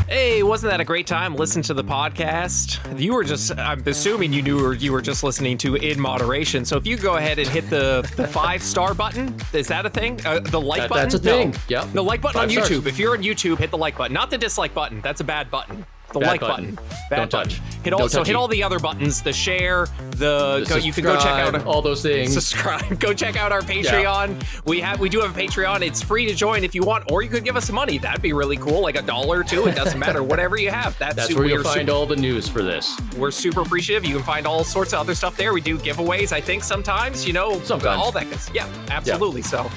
Hey, wasn't that a great time? Listen to the podcast. You were I'm assuming you were just listening to in moderation. So if you go ahead and hit the 5-star button, is that a thing? The like button? That's a thing. No. Yeah. The like button 5 on YouTube. stars. If you're on YouTube, hit the like button, not the dislike button. That's a bad button. The Bad like button. button. Bad Don't button. touch. Hit No all, so hit touching. all the other buttons, the share, you can go check Subscribe, out all those things. subscribe. Go check out our Patreon. We do have a Patreon. It's free to join if you want, or you could give us some money. That'd be really cool, like $1 or $2. It doesn't matter, whatever you have. That's where you'll find all the news for this. We're super appreciative. You can find all sorts of other stuff there. We do giveaways, I think sometimes, Sometimes. all that good. Yeah, absolutely. So,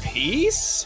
peace.